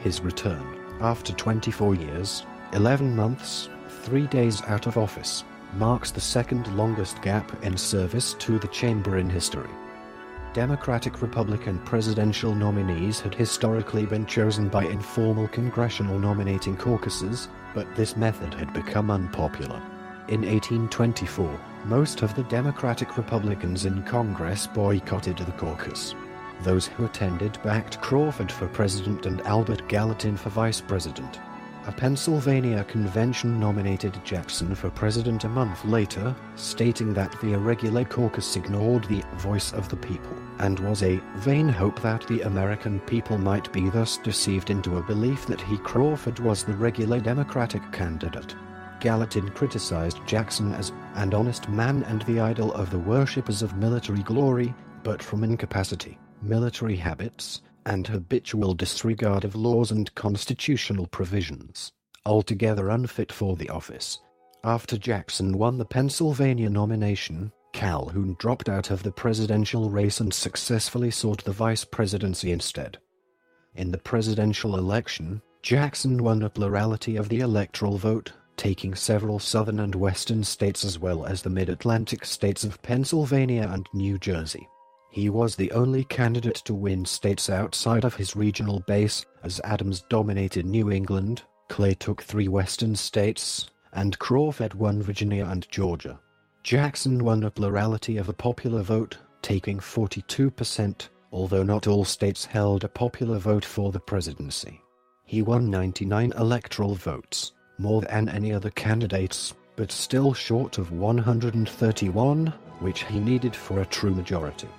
His return, after 24 years, 11 months, 3 days out of office, marks the second longest gap in service to the chamber in history. Democratic-Republican presidential nominees had historically been chosen by informal congressional nominating caucuses, but this method had become unpopular. In 1824, most of the Democratic Republicans in Congress boycotted the caucus. Those who attended backed Crawford for president and Albert Gallatin for vice president. A Pennsylvania convention nominated Jackson for president a month later, stating that the irregular caucus ignored the voice of the people, and was a vain hope that the American people might be thus deceived into a belief that Crawford was the regular Democratic candidate. Gallatin criticized Jackson as an honest man and the idol of the worshippers of military glory, but from incapacity, military habits, and habitual disregard of laws and constitutional provisions, altogether unfit for the office. After Jackson won the Pennsylvania nomination, Calhoun dropped out of the presidential race and successfully sought the vice presidency instead. In the presidential election, Jackson won a plurality of the electoral vote, taking several southern and western states as well as the mid-Atlantic states of Pennsylvania and New Jersey. He was the only candidate to win states outside of his regional base, as Adams dominated New England, Clay took 3 western states, and Crawford won Virginia and Georgia. Jackson won a plurality of a popular vote, taking 42%, although not all states held a popular vote for the presidency. He won 99 electoral votes, more than any other candidates, but still short of 131, which he needed for a true majority.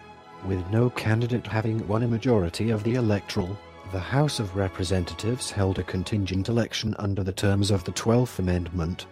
With no candidate having won a majority of the electoral, the House of Representatives held a contingent election under the terms of the 12th Amendment.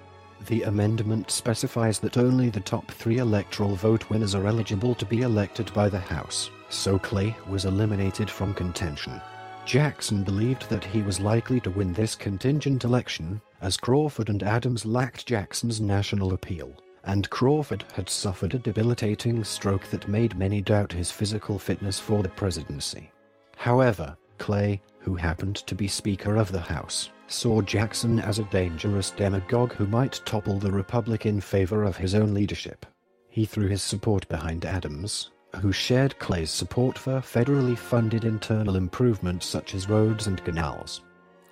The amendment specifies that only the top 3 electoral vote winners are eligible to be elected by the House, so Clay was eliminated from contention. Jackson believed that he was likely to win this contingent election, as Crawford and Adams lacked Jackson's national appeal, and Crawford had suffered a debilitating stroke that made many doubt his physical fitness for the presidency. However, Clay, who happened to be Speaker of the House, saw Jackson as a dangerous demagogue who might topple the Republic in favor of his own leadership. He threw his support behind Adams, who shared Clay's support for federally funded internal improvements such as roads and canals.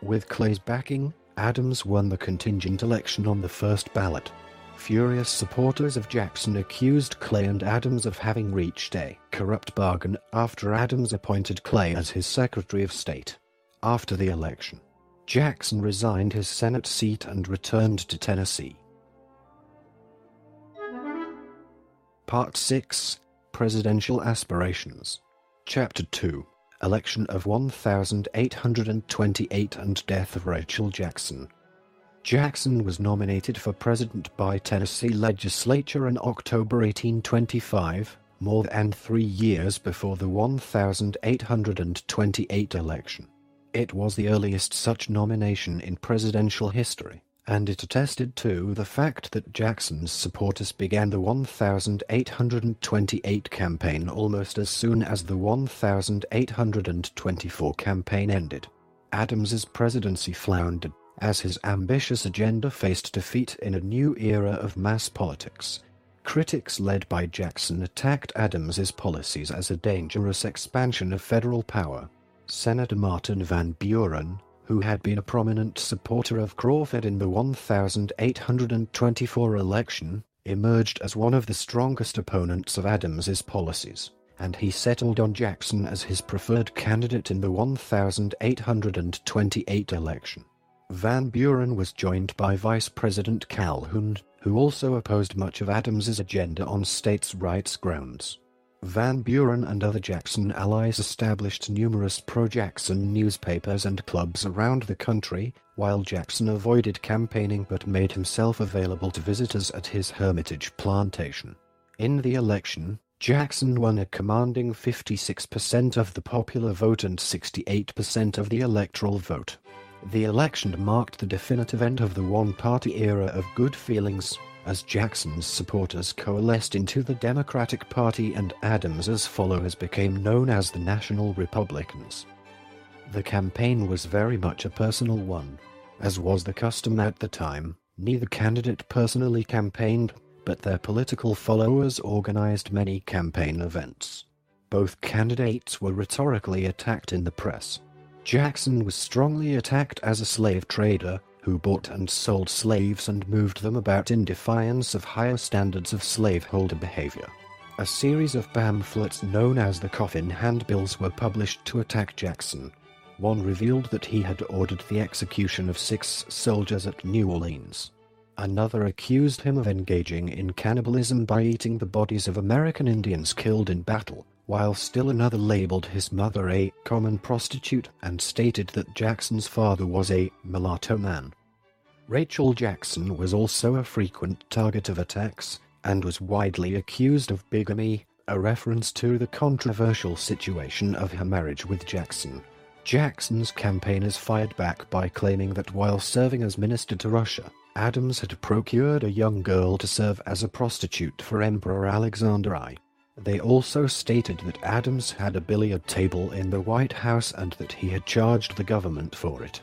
With Clay's backing, Adams won the contingent election on the first ballot. Furious supporters of Jackson accused Clay and Adams of having reached a corrupt bargain after Adams appointed Clay as his Secretary of State. After the election, Jackson resigned his Senate seat and returned to Tennessee. Part 6. Presidential Aspirations. Chapter 2. Election of 1828 and Death of Rachel Jackson. Jackson was nominated for president by Tennessee legislature in October 1825, more than 3 years before the 1828 election. It was the earliest such nomination in presidential history, and it attested to the fact that Jackson's supporters began the 1828 campaign almost as soon as the 1824 campaign ended. Adams's presidency floundered, as his ambitious agenda faced defeat in a new era of mass politics. Critics led by Jackson attacked Adams's policies as a dangerous expansion of federal power. Senator Martin Van Buren, who had been a prominent supporter of Crawford in the 1824 election, emerged as one of the strongest opponents of Adams's policies, and he settled on Jackson as his preferred candidate in the 1828 election. Van Buren was joined by Vice President Calhoun, who also opposed much of Adams's agenda on states' rights grounds. Van Buren and other Jackson allies established numerous pro-Jackson newspapers and clubs around the country, while Jackson avoided campaigning but made himself available to visitors at his Hermitage plantation. In the election, Jackson won a commanding 56% of the popular vote and 68% of the electoral vote. The election marked the definitive end of the one-party era of good feelings, as Jackson's supporters coalesced into the Democratic Party and Adams's followers became known as the National Republicans. The campaign was very much a personal one. As was the custom at the time, neither candidate personally campaigned, but their political followers organized many campaign events. Both candidates were rhetorically attacked in the press. Jackson was strongly attacked as a slave trader who bought and sold slaves and moved them about in defiance of higher standards of slaveholder behavior. A series of pamphlets known as the Coffin Handbills were published to attack Jackson. One revealed that he had ordered the execution of 6 soldiers at New Orleans. Another accused him of engaging in cannibalism by eating the bodies of American Indians killed in battle, while still another labeled his mother a common prostitute and stated that Jackson's father was a mulatto man. Rachel Jackson was also a frequent target of attacks, and was widely accused of bigamy, a reference to the controversial situation of her marriage with Jackson. Jackson's campaigners fired back by claiming that while serving as minister to Russia, Adams had procured a young girl to serve as a prostitute for Emperor Alexander I. They also stated that Adams had a billiard table in the White House and that he had charged the government for it.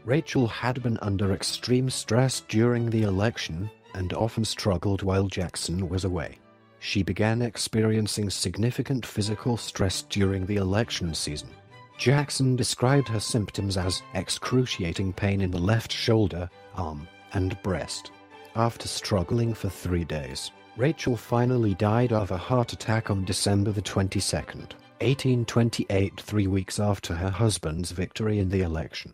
Rachel had been under extreme stress during the election and often struggled while Jackson was away. She began experiencing significant physical stress during the election season. Jackson described her symptoms as excruciating pain in the left shoulder, arm, and breast. After struggling for 3 days, Rachel finally died of a heart attack on December the 22nd, 1828, 3 weeks after her husband's victory in the election,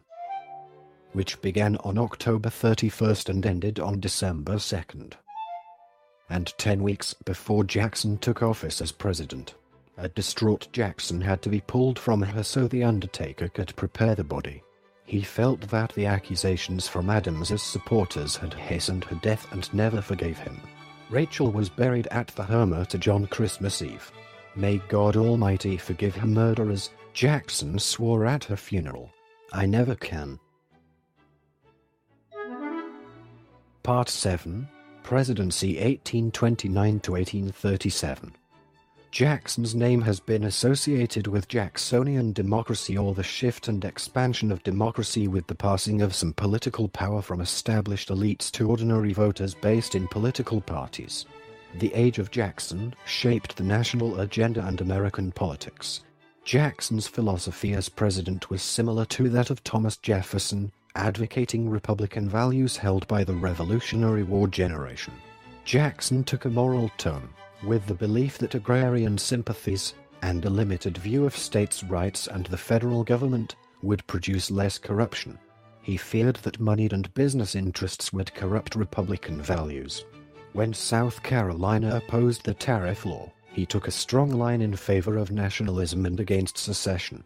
which began on October 31st and ended on December 2nd, and 10 weeks before Jackson took office as president. A distraught Jackson had to be pulled from her so the undertaker could prepare the body. He felt that the accusations from Adams's supporters had hastened her death and never forgave him. Rachel was buried at the Hermitage on Christmas Eve. May God Almighty forgive her murderers, Jackson swore at her funeral. I never can. Part 7, Presidency 1829 to 1837. Jackson's name has been associated with Jacksonian democracy, or the shift and expansion of democracy with the passing of some political power from established elites to ordinary voters based in political parties. The age of Jackson shaped the national agenda and American politics. Jackson's philosophy as president was similar to that of Thomas Jefferson, advocating Republican values held by the Revolutionary War generation. Jackson took a moral tone, with the belief that agrarian sympathies and a limited view of states' rights and the federal government would produce less corruption. He feared that moneyed and business interests would corrupt Republican values. When South Carolina opposed the tariff law, he took a strong line in favor of nationalism and against secession.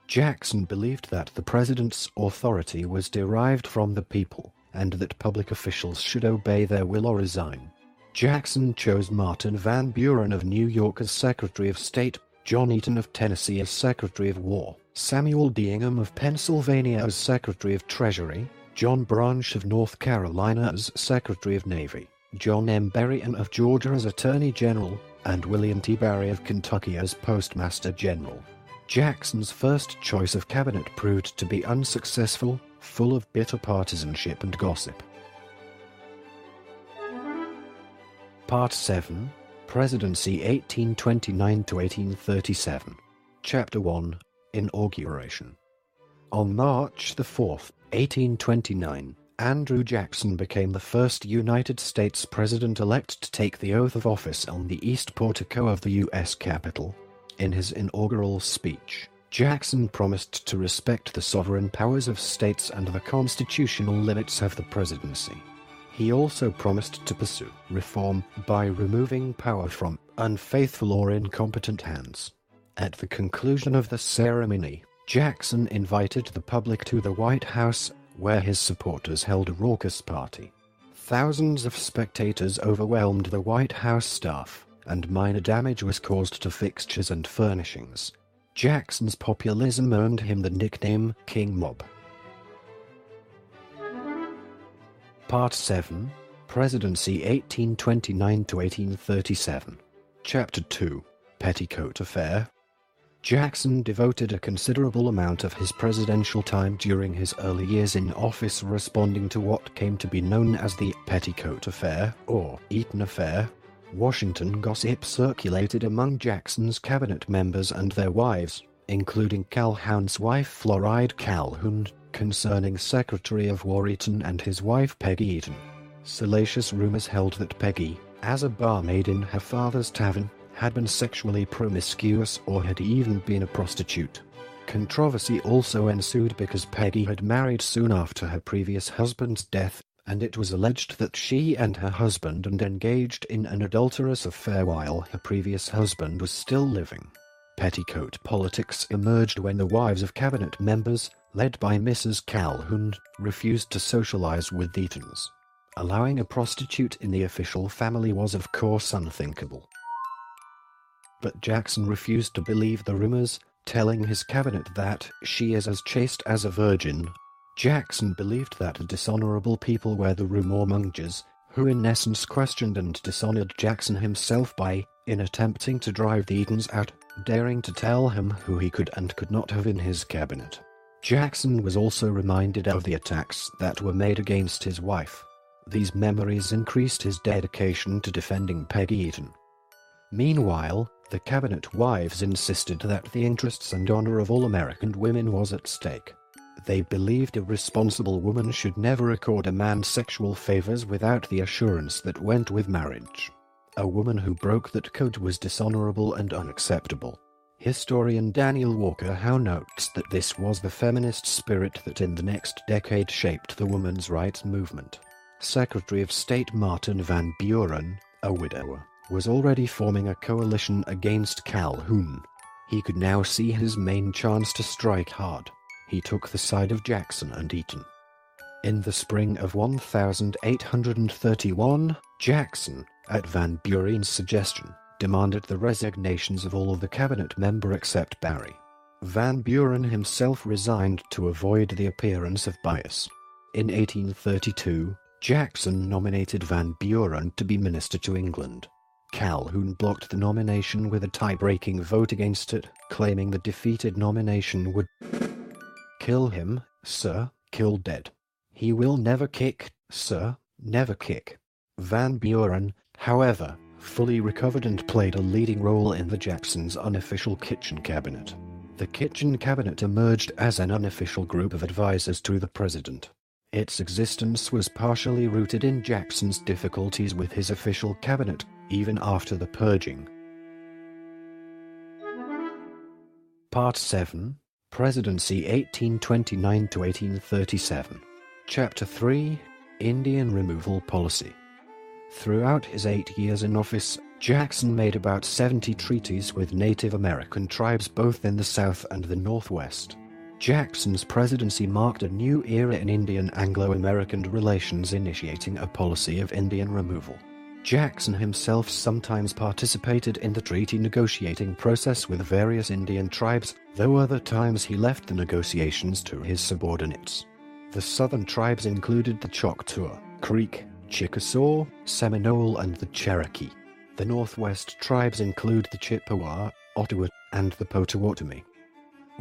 Jackson believed that the president's authority was derived from the people, and that public officials should obey their will or resign. Jackson chose Martin Van Buren of New York as Secretary of State, John Eaton of Tennessee as Secretary of War, Samuel D. Ingham of Pennsylvania as Secretary of Treasury, John Branch of North Carolina as Secretary of Navy, John M. Berrien of Georgia as Attorney General, and William T. Barry of Kentucky as Postmaster General. Jackson's first choice of cabinet proved to be unsuccessful, full of bitter partisanship and gossip. Part 7, Presidency 1829 to 1837. Chapter 1, Inauguration. On March the 4th, 1829, Andrew Jackson became the first United States president-elect to take the oath of office on the east portico of the U.S. Capitol. In his inaugural speech, Jackson promised to respect the sovereign powers of states and the constitutional limits of the presidency. He also promised to pursue reform by removing power from unfaithful or incompetent hands. At the conclusion of the ceremony, Jackson invited the public to the White House, where his supporters held a raucous party. Thousands of spectators overwhelmed the White House staff, and minor damage was caused to fixtures and furnishings. Jackson's populism earned him the nickname King Mob. Part 7, Presidency 1829–1837. Chapter 2, Petticoat Affair. Jackson devoted a considerable amount of his presidential time during his early years in office responding to what came to be known as the Petticoat Affair, or Eaton Affair. Washington gossip circulated among Jackson's cabinet members and their wives, including Calhoun's wife Floride Calhoun, concerning Secretary of War Eaton and his wife Peggy Eaton. Salacious rumors held that Peggy, as a barmaid in her father's tavern, had been sexually promiscuous or had even been a prostitute. Controversy also ensued because Peggy had married soon after her previous husband's death, and it was alleged that she and her husband had engaged in an adulterous affair while her previous husband was still living. Petticoat politics emerged when the wives of cabinet members, led by Mrs. Calhoun, refused to socialize with the Eatons. Allowing a prostitute in the official family was of course unthinkable. But Jackson refused to believe the rumors, telling his cabinet that she is as chaste as a virgin. Jackson believed that dishonorable people were the rumormongers, who in essence questioned and dishonored Jackson himself by, in attempting to drive the Eatons out, daring to tell him who he could and could not have in his cabinet. Jackson was also reminded of the attacks that were made against his wife. These memories increased his dedication to defending Peggy Eaton. Meanwhile, the cabinet wives insisted that the interests and honor of all American women was at stake. They believed a responsible woman should never accord a man sexual favors without the assurance that went with marriage. A woman who broke that code was dishonorable and unacceptable. Historian Daniel Walker Howe notes that this was the feminist spirit that in the next decade shaped the women's rights movement. Secretary of State Martin Van Buren, a widower, was already forming a coalition against Calhoun. He could now see his main chance to strike hard. He took the side of Jackson and Eaton. In the spring of 1831, Jackson, at Van Buren's suggestion, demanded the resignations of all of the cabinet members except Barry. Van Buren himself resigned to avoid the appearance of bias. In 1832, Jackson nominated Van Buren to be minister to England. Calhoun blocked the nomination with a tie-breaking vote against it, claiming the defeated nomination would kill him, sir, kill dead. He will never kick, sir, never kick. Van Buren, however, fully recovered and played a leading role in the Jackson's unofficial kitchen cabinet. The kitchen cabinet emerged as an unofficial group of advisors to the president. Its existence was partially rooted in Jackson's difficulties with his official cabinet, even after the purging. Part 7, Presidency 1829–1837. Chapter 3, Indian Removal Policy. Throughout his 8 years in office, Jackson made about 70 treaties with Native American tribes both in the South and the Northwest. Jackson's presidency marked a new era in Indian Anglo-American relations, initiating a policy of Indian removal. Jackson himself sometimes participated in the treaty negotiating process with various Indian tribes, though other times he left the negotiations to his subordinates. The southern tribes included the Choctaw, Creek, Chickasaw, Seminole, and the Cherokee. The northwest tribes include the Chippewa, Ottawa, and the Potawatomi.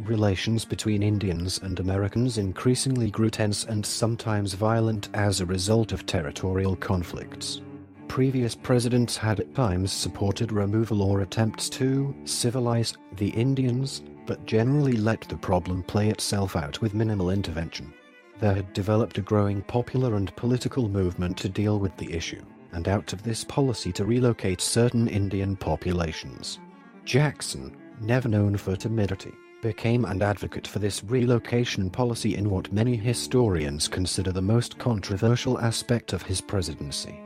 Relations between Indians and Americans increasingly grew tense and sometimes violent as a result of territorial conflicts. Previous presidents had at times supported removal or attempts to civilize the Indians, but generally let the problem play itself out with minimal intervention. There had developed a growing popular and political movement to deal with the issue, and out of this policy to relocate certain Indian populations. Jackson, never known for timidity, became an advocate for this relocation policy in what many historians consider the most controversial aspect of his presidency.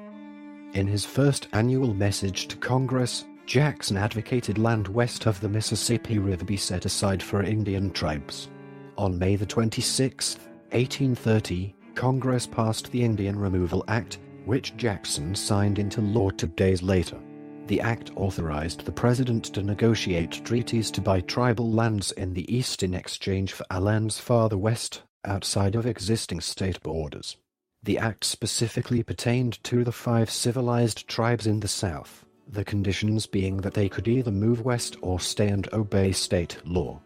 In his first annual message to Congress, Jackson advocated land west of the Mississippi River be set aside for Indian tribes. On May 26, 1830, Congress passed the Indian Removal Act, which Jackson signed into law 2 days later. The act authorized the president to negotiate treaties to buy tribal lands in the East in exchange for lands farther west, outside of existing state borders. The act specifically pertained to the 5 civilized tribes in the South, the conditions being that they could either move west or stay and obey state law.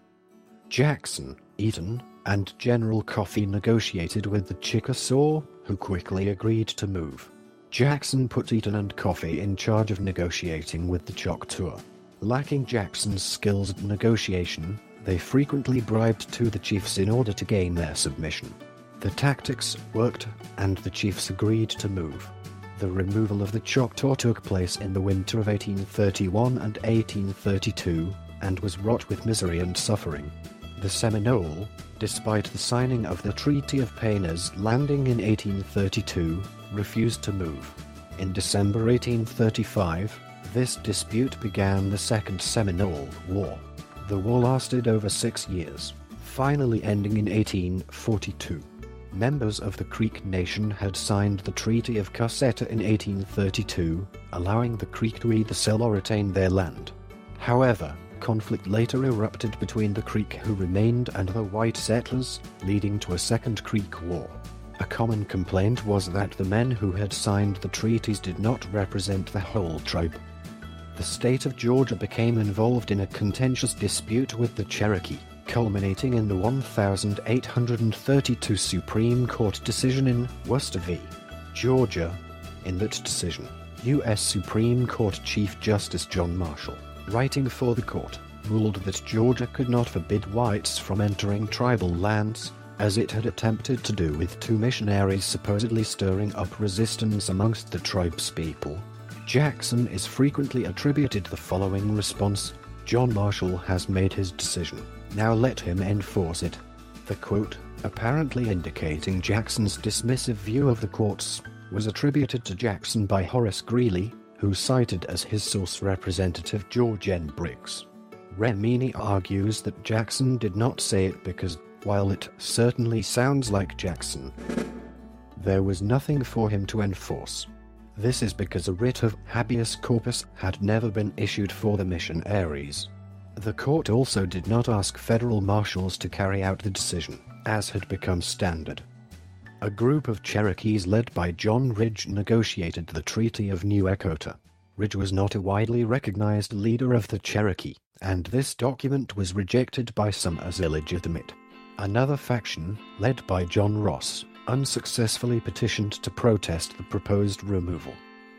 Jackson, Eaton, and General Coffee negotiated with the Chickasaw, who quickly agreed to move. Jackson put Eaton and Coffee in charge of negotiating with the Choctaw. Lacking Jackson's skills at negotiation, they frequently bribed the chiefs in order to gain their submission. The tactics worked, and the chiefs agreed to move. The removal of the Choctaw took place in the winter of 1831 and 1832, and was wrought with misery and suffering. The Seminole, despite the signing of the Treaty of Payne's Landing in 1832, refused to move. In December 1835, this dispute began the Second Seminole War. The war lasted over 6 years, finally ending in 1842. Members of the Creek Nation had signed the Treaty of Cusseta in 1832, allowing the Creek to either sell or retain their land. However, conflict later erupted between the Creek who remained and the white settlers, leading to a second Creek War. A common complaint was that the men who had signed the treaties did not represent the whole tribe. The state of Georgia became involved in a contentious dispute with the Cherokee, culminating in the 1832 Supreme Court decision in Worcester v. Georgia. In that decision, U.S. Supreme Court Chief Justice John Marshall, writing for the court, ruled that Georgia could not forbid whites from entering tribal lands, as it had attempted to do with 2 missionaries supposedly stirring up resistance amongst the tribespeople. Jackson is frequently attributed the following response: "John Marshall has made his decision. Now let him enforce it." The quote, apparently indicating Jackson's dismissive view of the courts, was attributed to Jackson by Horace Greeley, who cited as his source Representative George N. Briggs. Remini argues that Jackson did not say it because, while it certainly sounds like Jackson, there was nothing for him to enforce. This is because a writ of habeas corpus had never been issued for the missionaries. The court also did not ask federal marshals to carry out the decision, as had become standard. A group of Cherokees led by John Ridge negotiated the Treaty of New Echota. Ridge was not a widely recognized leader of the Cherokee, and this document was rejected by some as illegitimate. Another faction, led by John Ross, unsuccessfully petitioned to protest the proposed removal.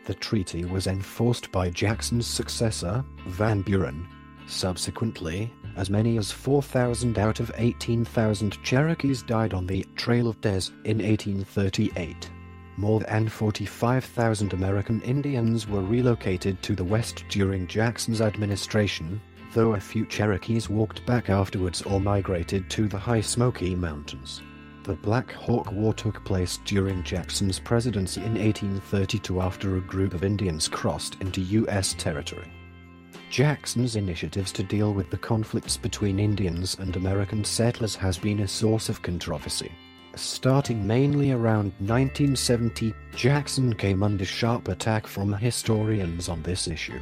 The treaty was enforced by Jackson's successor, Van Buren. Subsequently, as many as 4,000 out of 18,000 Cherokees died on the Trail of Tears in 1838. More than 45,000 American Indians were relocated to the west during Jackson's administration, though a few Cherokees walked back afterwards or migrated to the High Smoky Mountains. The Black Hawk War took place during Jackson's presidency in 1832 after a group of Indians crossed into U.S. territory. Jackson's initiatives to deal with the conflicts between Indians and American settlers has been a source of controversy. Starting mainly around 1970, Jackson came under sharp attack from historians on this issue.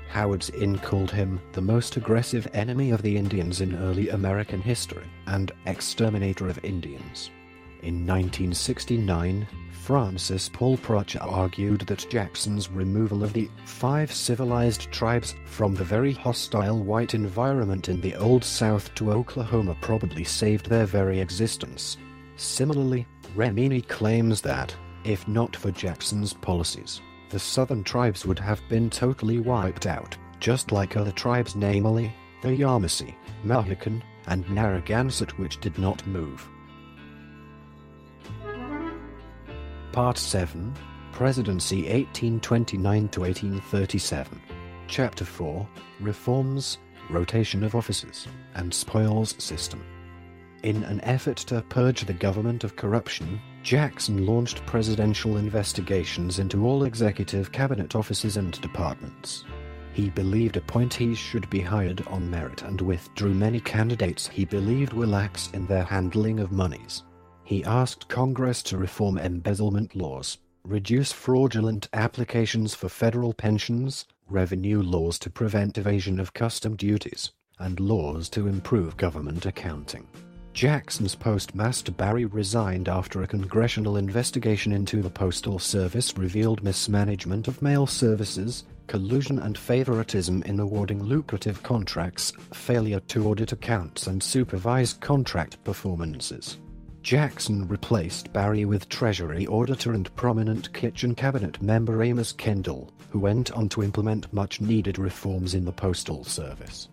Howard Zinn called him the most aggressive enemy of the Indians in early American history and exterminator of Indians. In 1969, Francis Paul Prucha argued that Jackson's removal of the 5 civilized tribes from the very hostile white environment in the Old South to Oklahoma probably saved their very existence. Similarly, Remini claims that, if not for Jackson's policies, the southern tribes would have been totally wiped out, just like other tribes, namely the Yamasee, Mohican, and Narragansett, which did not move. Part 7, Presidency 1829 to 1837. Chapter 4, Reforms, rotation of officers, and spoils system. In an effort to purge the government of corruption, Jackson launched presidential investigations into all executive cabinet offices and departments. He believed appointees should be hired on merit and withdrew many candidates he believed were lax in their handling of monies. He asked Congress to reform embezzlement laws, reduce fraudulent applications for federal pensions, revenue laws to prevent evasion of custom duties, and laws to improve government accounting. Jackson's postmaster Barry resigned after a congressional investigation into the Postal Service revealed mismanagement of mail services, collusion and favoritism in awarding lucrative contracts, failure to audit accounts and supervise contract performances. Jackson replaced Barry with Treasury Auditor and prominent Kitchen Cabinet member Amos Kendall, who went on to implement much-needed reforms in the Postal Service.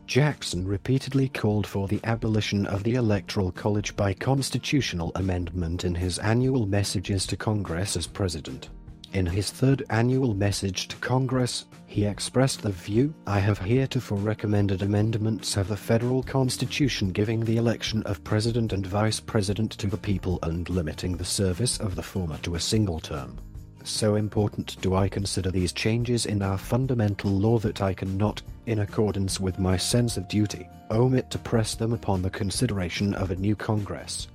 Jackson repeatedly called for the abolition of the Electoral College by constitutional amendment in his annual messages to Congress as president. In his third annual message to Congress, he expressed the view, "I have heretofore recommended amendments of the federal constitution giving the election of president and vice president to the people and limiting the service of the former to a single term. So important do I consider these changes in our fundamental law that I cannot, in accordance with my sense of duty, omit to press them upon the consideration of a new Congress."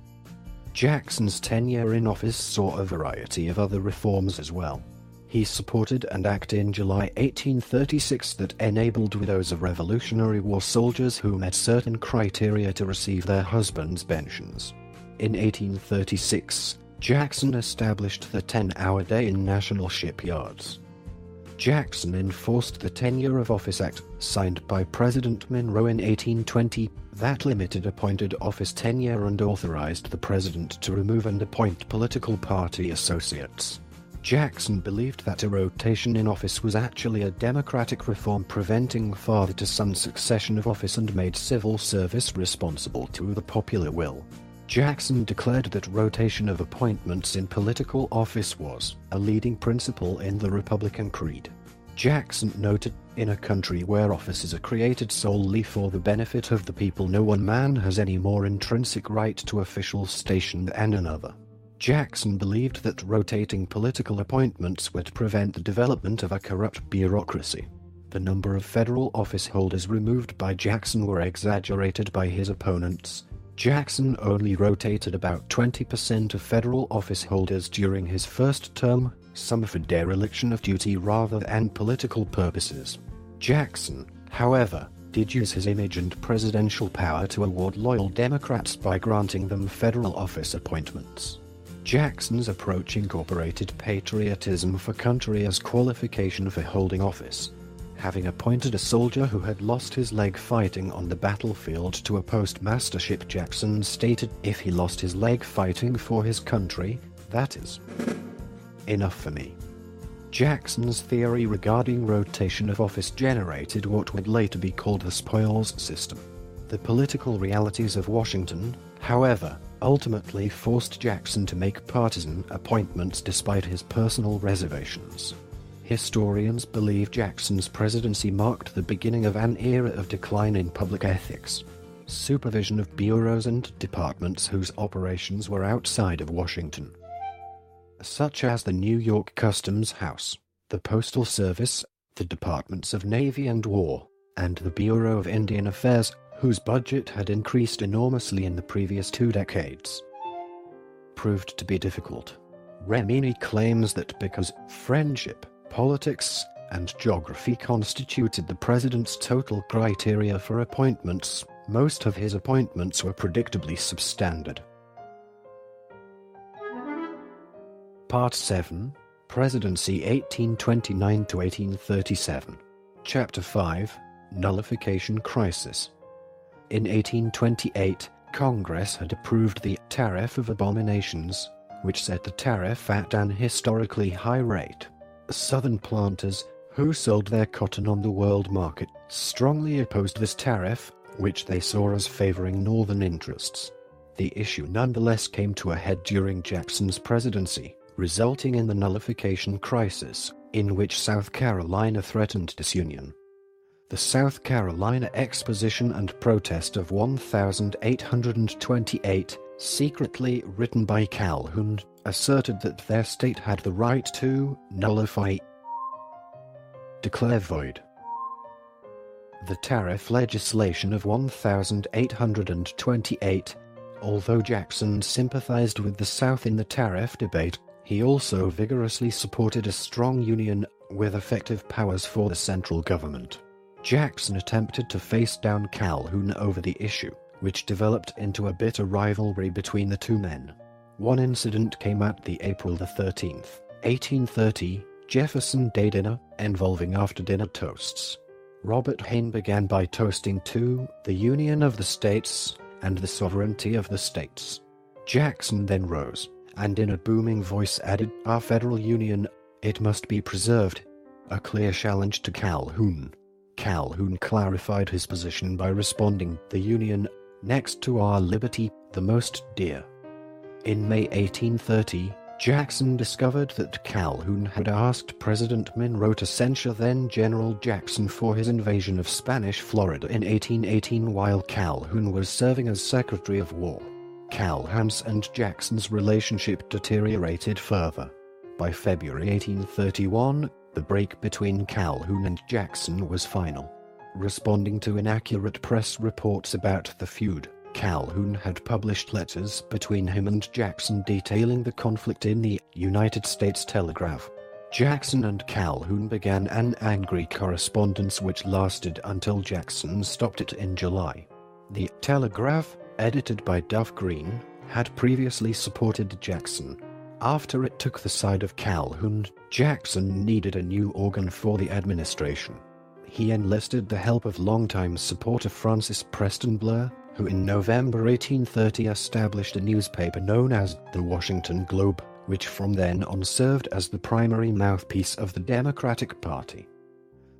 Jackson's tenure in office saw a variety of other reforms as well. He supported an act in July 1836 that enabled widows of Revolutionary War soldiers who met certain criteria to receive their husbands' pensions. In 1836, Jackson established the 10-hour day in national shipyards. Jackson enforced the Tenure of Office Act, signed by President Monroe in 1820, that limited appointed office tenure and authorized the president to remove and appoint political party associates. Jackson believed that a rotation in office was actually a democratic reform preventing father-to-son succession of office and made civil service responsible to the popular will. Jackson declared that rotation of appointments in political office was a leading principle in the Republican creed. Jackson noted, "In a country where offices are created solely for the benefit of the people, no one man has any more intrinsic right to official station than another." Jackson believed that rotating political appointments would prevent the development of a corrupt bureaucracy. The number of federal office holders removed by Jackson were exaggerated by his opponents. Jackson only rotated about 20% of federal office holders during his first term, some for dereliction of duty rather than political purposes. Jackson, however, did use his image and presidential power to award loyal Democrats by granting them federal office appointments. Jackson's approach incorporated patriotism for country as qualification for holding office. Having appointed a soldier who had lost his leg fighting on the battlefield to a postmastership, Jackson stated, "If he lost his leg fighting for his country, that is enough for me." Jackson's theory regarding rotation of office generated what would later be called the spoils system. The political realities of Washington, however, ultimately forced Jackson to make partisan appointments despite his personal reservations. Historians believe Jackson's presidency marked the beginning of an era of decline in public ethics. Supervision of bureaus and departments whose operations were outside of Washington, such as the New York Customs House, the Postal Service, the Departments of Navy and War, and the Bureau of Indian Affairs, whose budget had increased enormously in the previous 2 decades, proved to be difficult. Remini claims that because friendship, politics, and geography constituted the president's total criteria for appointments, most of his appointments were predictably substandard. Part 7, Presidency 1829 to 1837. Chapter 5, Nullification Crisis. In 1828, Congress had approved the Tariff of Abominations, which set the tariff at an historically high rate. Southern planters, who sold their cotton on the world market, strongly opposed this tariff, which they saw as favoring northern interests. The issue nonetheless came to a head during Jackson's presidency, resulting in the nullification crisis, in which South Carolina threatened disunion. The South Carolina Exposition and Protest of 1828, secretly written by Calhoun, asserted that their state had the right to nullify, declare void, the tariff legislation of 1828. Although Jackson sympathized with the South in the tariff debate, he also vigorously supported a strong union with effective powers for the central government. Jackson attempted to face down Calhoun over the issue, which developed into a bitter rivalry between the two men. One incident came at the April 13th, 1830, Jefferson Day dinner, involving after-dinner toasts. Robert Hayne began by toasting to the Union of the States and the sovereignty of the states. Jackson then rose, and in a booming voice added, "Our federal union, it must be preserved," a clear challenge to Calhoun. Calhoun clarified his position by responding, "The Union, next to our liberty, the most dear." In May 1830, Jackson discovered that Calhoun had asked President Monroe to censure then-General Jackson for his invasion of Spanish Florida in 1818 while Calhoun was serving as Secretary of War. Calhoun's and Jackson's relationship deteriorated further. By February 1831, the break between Calhoun and Jackson was final. Responding to inaccurate press reports about the feud, Calhoun had published letters between him and Jackson detailing the conflict in the United States Telegraph. Jackson and Calhoun began an angry correspondence which lasted until Jackson stopped it in July. The Telegraph, edited by Duff Green, had previously supported Jackson. After it took the side of Calhoun, Jackson needed a new organ for the administration. He enlisted the help of longtime supporter Francis Preston Blair, who in November 1830 established a newspaper known as the Washington Globe, which from then on served as the primary mouthpiece of the Democratic Party.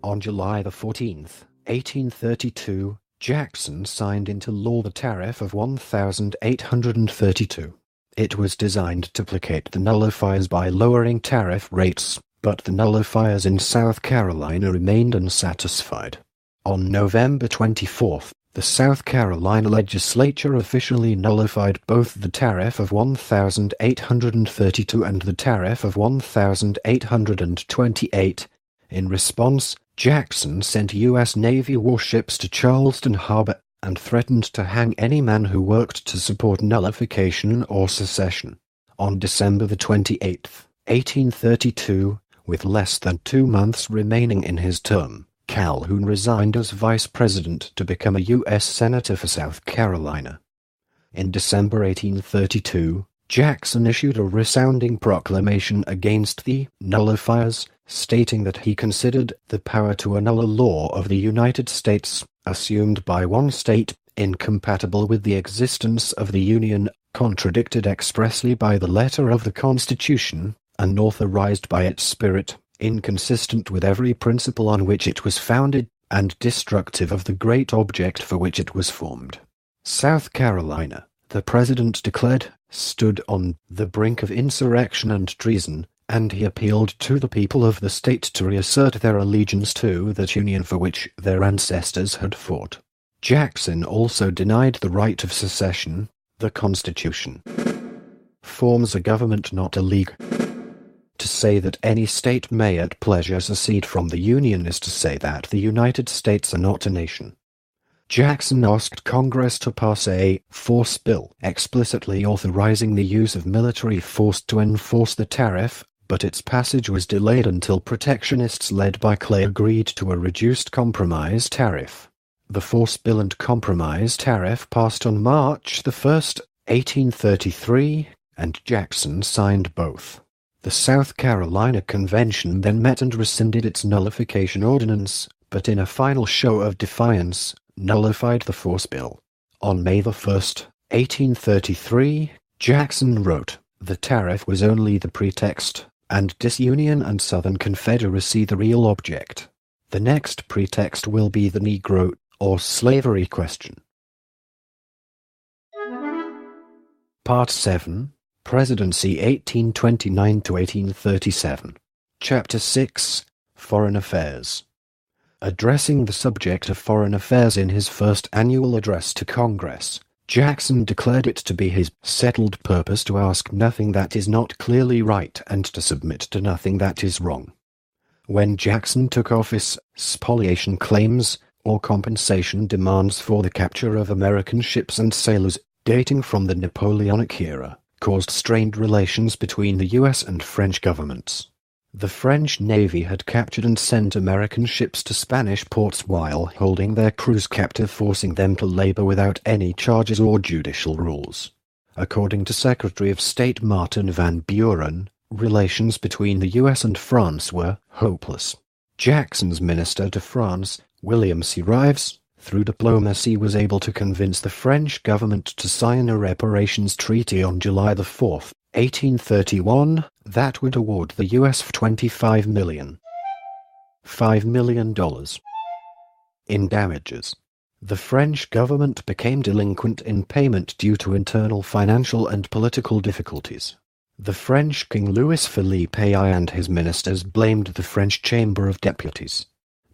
On July 14th, 1832, Jackson signed into law the Tariff of 1832. It was designed to placate the nullifiers by lowering tariff rates, but the nullifiers in South Carolina remained unsatisfied. On November 24th, the South Carolina legislature officially nullified both the Tariff of 1832 and the Tariff of 1828. In response, Jackson sent U.S. Navy warships to Charleston Harbor and threatened to hang any man who worked to support nullification or secession. On December 28th, 1832, with less than 2 months remaining in his term, Calhoun resigned as vice president to become a U.S. Senator for South Carolina. In December 1832, Jackson issued a resounding proclamation against the nullifiers, stating that he considered the power to annul a law of the United States, assumed by one state, incompatible with the existence of the Union, contradicted expressly by the letter of the Constitution, unauthorized by its spirit, inconsistent with every principle on which it was founded, and destructive of the great object for which it was formed. South Carolina, the President declared, stood on the brink of insurrection and treason, and he appealed to the people of the state to reassert their allegiance to that union for which their ancestors had fought. Jackson also denied the right of secession. The Constitution forms a government, not a league. To say that any state may at pleasure secede from the Union is to say that the United States are not a nation. Jackson asked Congress to pass a force bill explicitly authorizing the use of military force to enforce the tariff, but its passage was delayed until protectionists led by Clay agreed to a reduced compromise tariff. The force bill and compromise tariff passed on March 1, 1833, and Jackson signed both. The South Carolina Convention then met and rescinded its nullification ordinance, but in a final show of defiance, nullified the force bill. On May 1, 1833, Jackson wrote, "The tariff was only the pretext, and disunion and Southern Confederacy the real object. The next pretext will be the Negro or slavery question." Part 7, Presidency 1829 to 1837. Chapter 6, Foreign Affairs. Addressing the subject of foreign affairs in his first annual address to Congress, Jackson declared it to be his settled purpose to ask nothing that is not clearly right and to submit to nothing that is wrong. When Jackson took office, spoliation claims, or compensation demands for the capture of American ships and sailors, dating from the Napoleonic era, caused strained relations between the U.S. and French governments. The French Navy had captured and sent American ships to Spanish ports while holding their crews captive, forcing them to labor without any charges or judicial rules. According to Secretary of State Martin Van Buren, relations between the U.S. and France were hopeless. Jackson's minister to France, William C. Rives, through diplomacy was able to convince the French government to sign a reparations treaty on July 4, 1831, that would award the U.S. $25 million in damages. The French government became delinquent in payment due to internal financial and political difficulties. The French King Louis-Philippe I and his ministers blamed the French Chamber of Deputies.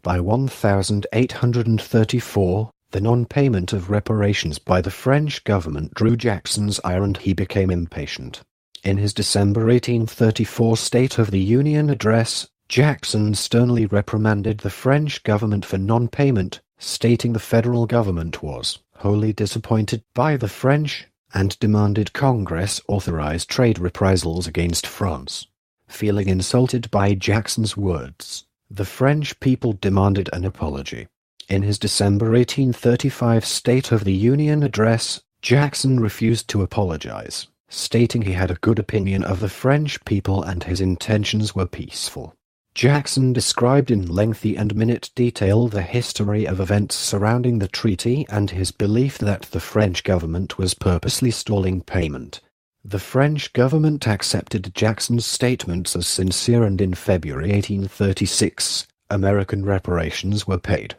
By 1834, the non-payment of reparations by the French government drew Jackson's ire and he became impatient. In his December 1834 State of the Union address, Jackson sternly reprimanded the French government for non-payment, stating the federal government was wholly disappointed by the French and demanded Congress authorize trade reprisals against France. Feeling insulted by Jackson's words, the French people demanded an apology. In his December 1835 State of the Union address, Jackson refused to apologize, stating he had a good opinion of the French people and his intentions were peaceful. Jackson described in lengthy and minute detail the history of events surrounding the treaty and his belief that the French government was purposely stalling payment. The French government accepted Jackson's statements as sincere, and in February 1836, American reparations were paid.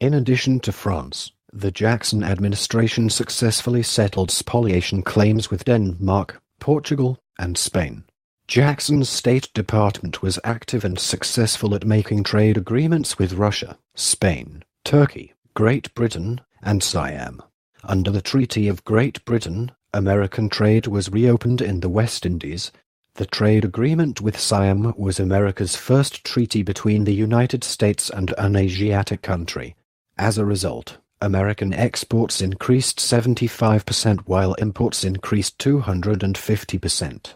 In addition to France, the Jackson administration successfully settled spoliation claims with Denmark, Portugal, and Spain. Jackson's State Department was active and successful at making trade agreements with Russia, Spain, Turkey, Great Britain, and Siam. Under the Treaty of Great Britain, American trade was reopened in the West Indies. The trade agreement with Siam was America's first treaty between the United States and an Asiatic country. As a result, American exports increased 75% while imports increased 250%.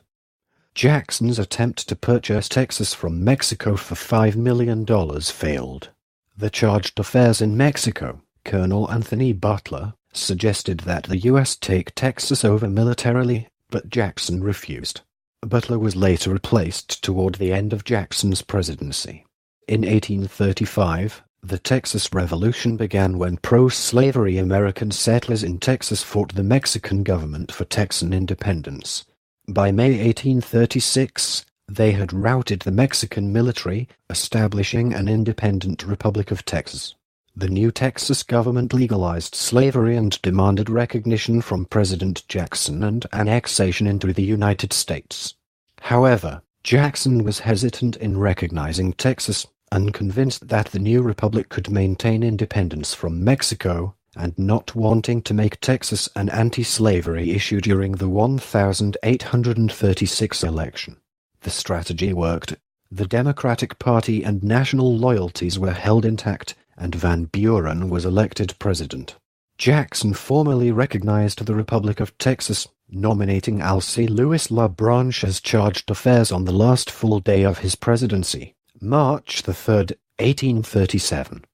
Jackson's attempt to purchase Texas from Mexico for $5 million failed. The charge d'affaires in Mexico, Colonel Anthony Butler, suggested that the U.S. take Texas over militarily, but Jackson refused. Butler was later replaced toward the end of Jackson's presidency. In 1835, the Texas Revolution began when pro-slavery American settlers in Texas fought the Mexican government for Texan independence. By May 1836, they had routed the Mexican military, establishing an independent Republic of Texas. The new Texas government legalized slavery and demanded recognition from President Jackson and annexation into the United States. However, Jackson was hesitant in recognizing Texas, unconvinced that the new republic could maintain independence from Mexico, and not wanting to make Texas an anti-slavery issue during the 1836 election. The strategy worked. The Democratic Party and national loyalties were held intact, and Van Buren was elected president. Jackson formally recognized the Republic of Texas, nominating Alcée Louis LaBranche as charge d'affaires on the last full day of his presidency, March 3, 1837.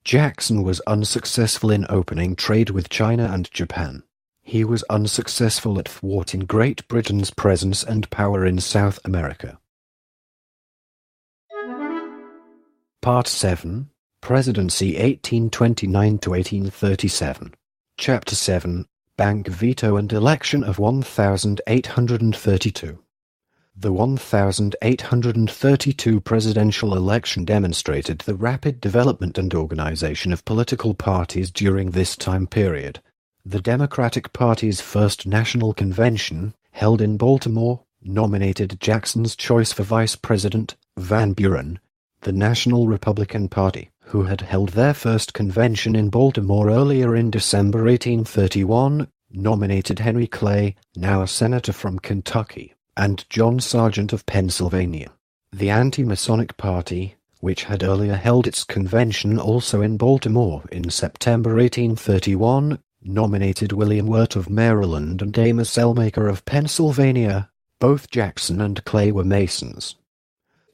Jackson was unsuccessful in opening trade with China and Japan. He was unsuccessful at thwarting Great Britain's presence and power in South America. Part 7, Presidency 1829–1837. Chapter 7, Bank Veto and Election of 1832. The 1832 presidential election demonstrated the rapid development and organization of political parties during this time period. The Democratic Party's first national convention, held in Baltimore, nominated Jackson's choice for vice president, Van Buren. The National Republican Party, who had held their first convention in Baltimore earlier in December 1831, nominated Henry Clay, now a senator from Kentucky, and John Sargent of Pennsylvania. The anti-Masonic Party, which had earlier held its convention also in Baltimore in September 1831, nominated William Wirt of Maryland and Amos Ellmaker of Pennsylvania. Both Jackson and Clay were Masons.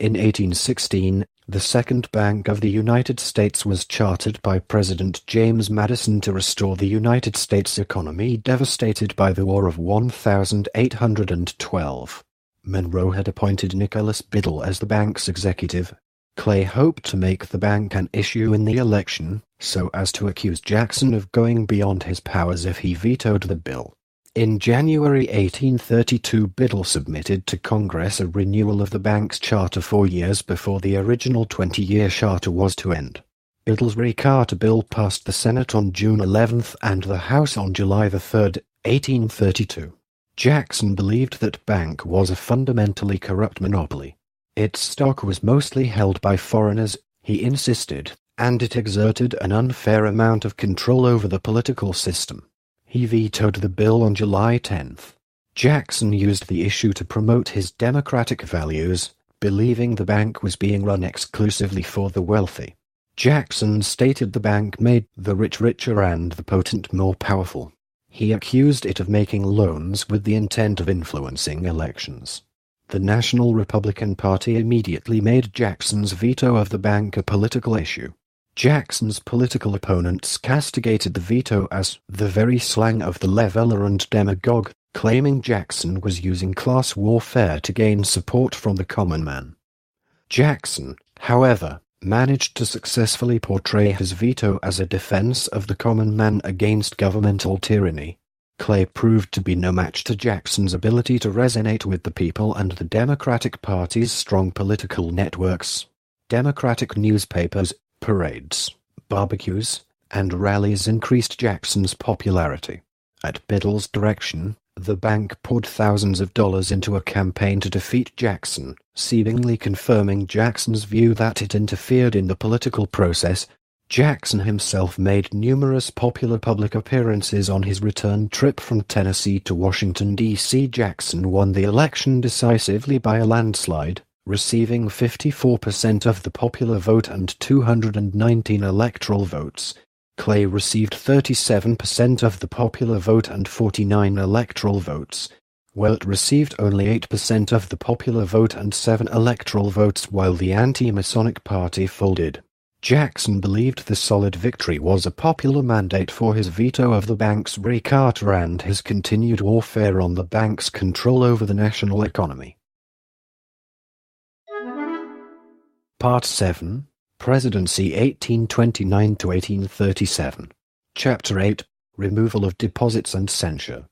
In 1816, the Second Bank of the United States was chartered by President James Madison to restore the United States economy devastated by the War of 1812. Monroe had appointed Nicholas Biddle as the bank's executive. Clay hoped to make the bank an issue in the election, so as to accuse Jackson of going beyond his powers if he vetoed the bill. In January 1832, Biddle submitted to Congress a renewal of the bank's charter 4 years before the original 20-year charter was to end. Biddle's re-charter bill passed the Senate on June 11 and the House on July 3, 1832. Jackson believed that bank was a fundamentally corrupt monopoly. Its stock was mostly held by foreigners, he insisted, and it exerted an unfair amount of control over the political system. He vetoed the bill on July 10. Jackson used the issue to promote his democratic values, believing the bank was being run exclusively for the wealthy. Jackson stated the bank made the rich richer and the potent more powerful. He accused it of making loans with the intent of influencing elections. The National Republican Party immediately made Jackson's veto of the bank a political issue. Jackson's political opponents castigated the veto as the very slang of the leveler and demagogue, claiming Jackson was using class warfare to gain support from the common man. Jackson, however, managed to successfully portray his veto as a defense of the common man against governmental tyranny. Clay proved to be no match to Jackson's ability to resonate with the people and the Democratic Party's strong political networks. Democratic newspapers, parades, barbecues, and rallies increased Jackson's popularity. At Biddle's direction, the bank poured thousands of dollars into a campaign to defeat Jackson, seemingly confirming Jackson's view that it interfered in the political process. Jackson himself made numerous popular public appearances on his return trip from Tennessee to Washington, D.C. Jackson won the election decisively by a landslide, receiving 54% of the popular vote and 219 electoral votes. Clay received 37% of the popular vote and 49 electoral votes. Wirt received only 8% of the popular vote and 7 electoral votes, while the anti-Masonic Party folded. Jackson believed the solid victory was a popular mandate for his veto of the bank's re-charter and his continued warfare on the bank's control over the national economy. Part 7, Presidency 1829–1837. Chapter 8, Removal of Deposits and Censure.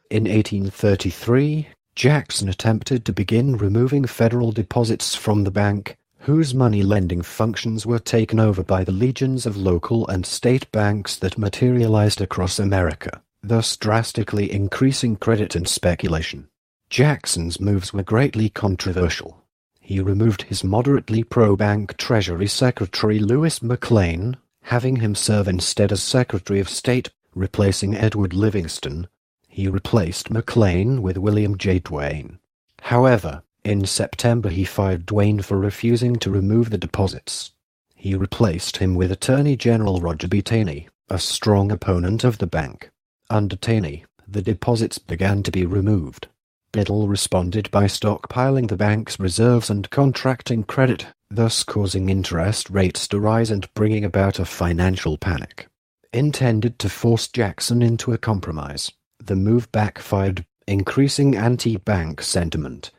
In 1833, Jackson attempted to begin removing federal deposits from the bank, whose money-lending functions were taken over by the legions of local and state banks that materialized across America, thus drastically increasing credit and speculation. Jackson's moves were greatly controversial. He removed his moderately pro-bank Treasury Secretary Lewis McLean, having him serve instead as Secretary of State, replacing Edward Livingston. He replaced McLean with William J. Duane. However, in September he fired Duane for refusing to remove the deposits. He replaced him with Attorney General Roger B. Taney, a strong opponent of the bank. Under Taney, the deposits began to be removed. Biddle responded by stockpiling the bank's reserves and contracting credit, thus causing interest rates to rise and bringing about a financial panic. Intended to force Jackson into a compromise, the move backfired, increasing anti-bank sentiment.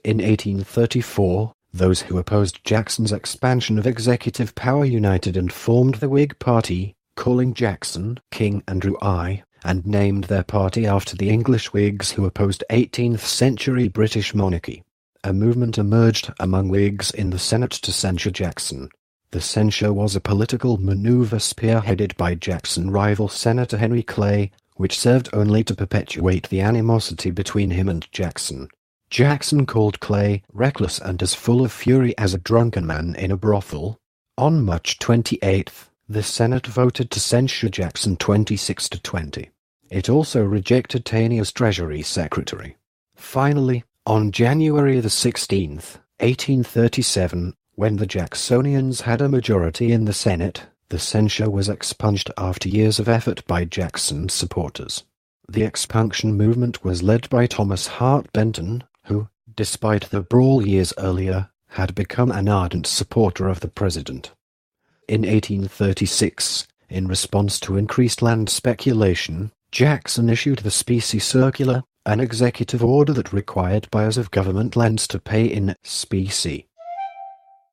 In 1834, those who opposed Jackson's expansion of executive power united and formed the Whig Party, calling Jackson King Andrew I, and named their party after the English Whigs who opposed 18th-century British monarchy. A movement emerged among Whigs in the Senate to censure Jackson. The censure was a political maneuver spearheaded by Jackson rival Senator Henry Clay, which served only to perpetuate the animosity between him and Jackson. Jackson called Clay reckless and as full of fury as a drunken man in a brothel. On March 28, the Senate voted to censure Jackson 26-20. It also rejected Taney as Treasury Secretary. Finally, on January 16, 1837, when the Jacksonians had a majority in the Senate, the censure was expunged after years of effort by Jackson's supporters. The expunction movement was led by Thomas Hart Benton, who, despite the brawl years earlier, had become an ardent supporter of the president. In 1836, in response to increased land speculation, Jackson issued the Specie Circular, an executive order that required buyers of government lands to pay in specie,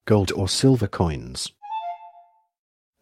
gold or silver coins.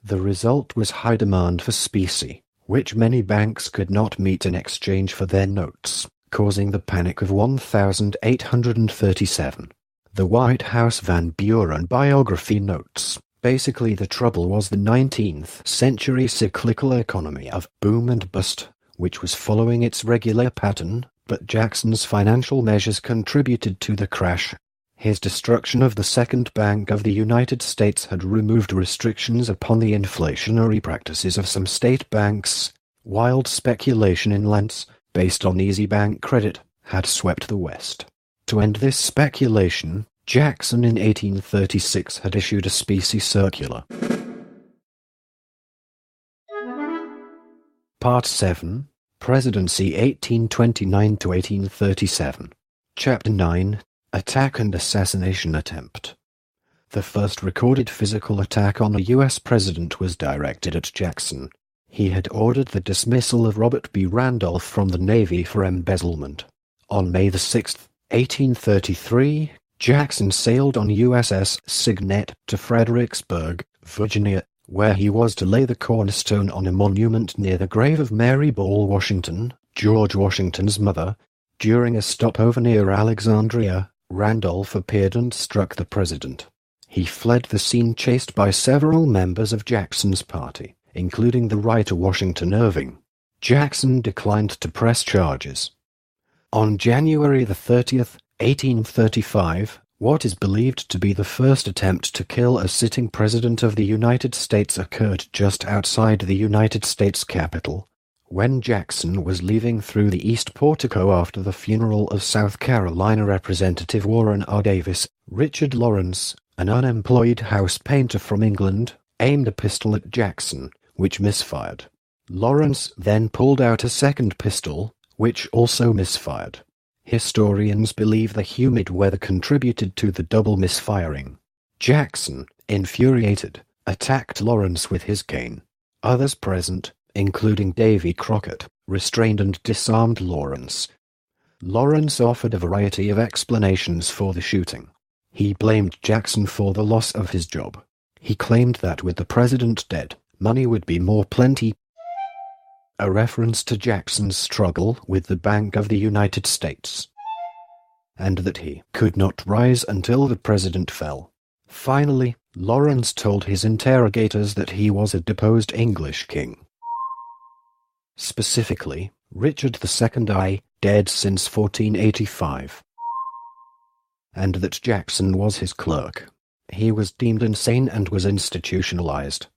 The result was high demand for specie, which many banks could not meet in exchange for their notes, causing the Panic of 1837. The White House Van Buren biography notes, basically the trouble was the 19th century cyclical economy of boom and bust, which was following its regular pattern, but Jackson's financial measures contributed to the crash. His destruction of the Second Bank of the United States had removed restrictions upon the inflationary practices of some state banks. Wild speculation in lands, based on easy bank credit, had swept the West. To end this speculation, Jackson in 1836 had issued a Specie Circular. Part 7, Presidency 1829-1837. Chapter 9, Attack and Assassination Attempt. The first recorded physical attack on a U.S. president was directed at Jackson. He had ordered the dismissal of Robert B. Randolph from the Navy for embezzlement. On May 6, 1833, Jackson sailed on USS Signet to Fredericksburg, Virginia, where he was to lay the cornerstone on a monument near the grave of Mary Ball Washington, George Washington's mother. During a stopover near Alexandria, Randolph appeared and struck the president. He fled the scene chased by several members of Jackson's party, including the writer Washington Irving. Jackson declined to press charges. On January 30th, 1835, what is believed to be the first attempt to kill a sitting president of the United States occurred just outside the United States Capitol. When Jackson was leaving through the East Portico after the funeral of South Carolina Representative Warren R. Davis, Richard Lawrence, an unemployed house painter from England, aimed a pistol at Jackson, which misfired. Lawrence then pulled out a second pistol, which also misfired. Historians believe the humid weather contributed to the double misfiring. Jackson, infuriated, attacked Lawrence with his cane. Others present, including Davy Crockett, restrained and disarmed Lawrence. Lawrence offered a variety of explanations for the shooting. He blamed Jackson for the loss of his job. He claimed that with the president dead, money would be more plenty, a reference to Jackson's struggle with the Bank of the United States, and that he could not rise until the president fell. Finally, Lawrence told his interrogators that he was a deposed English king. Specifically, Richard II, dead since 1485, and that Jackson was his clerk. He was deemed insane and was institutionalized.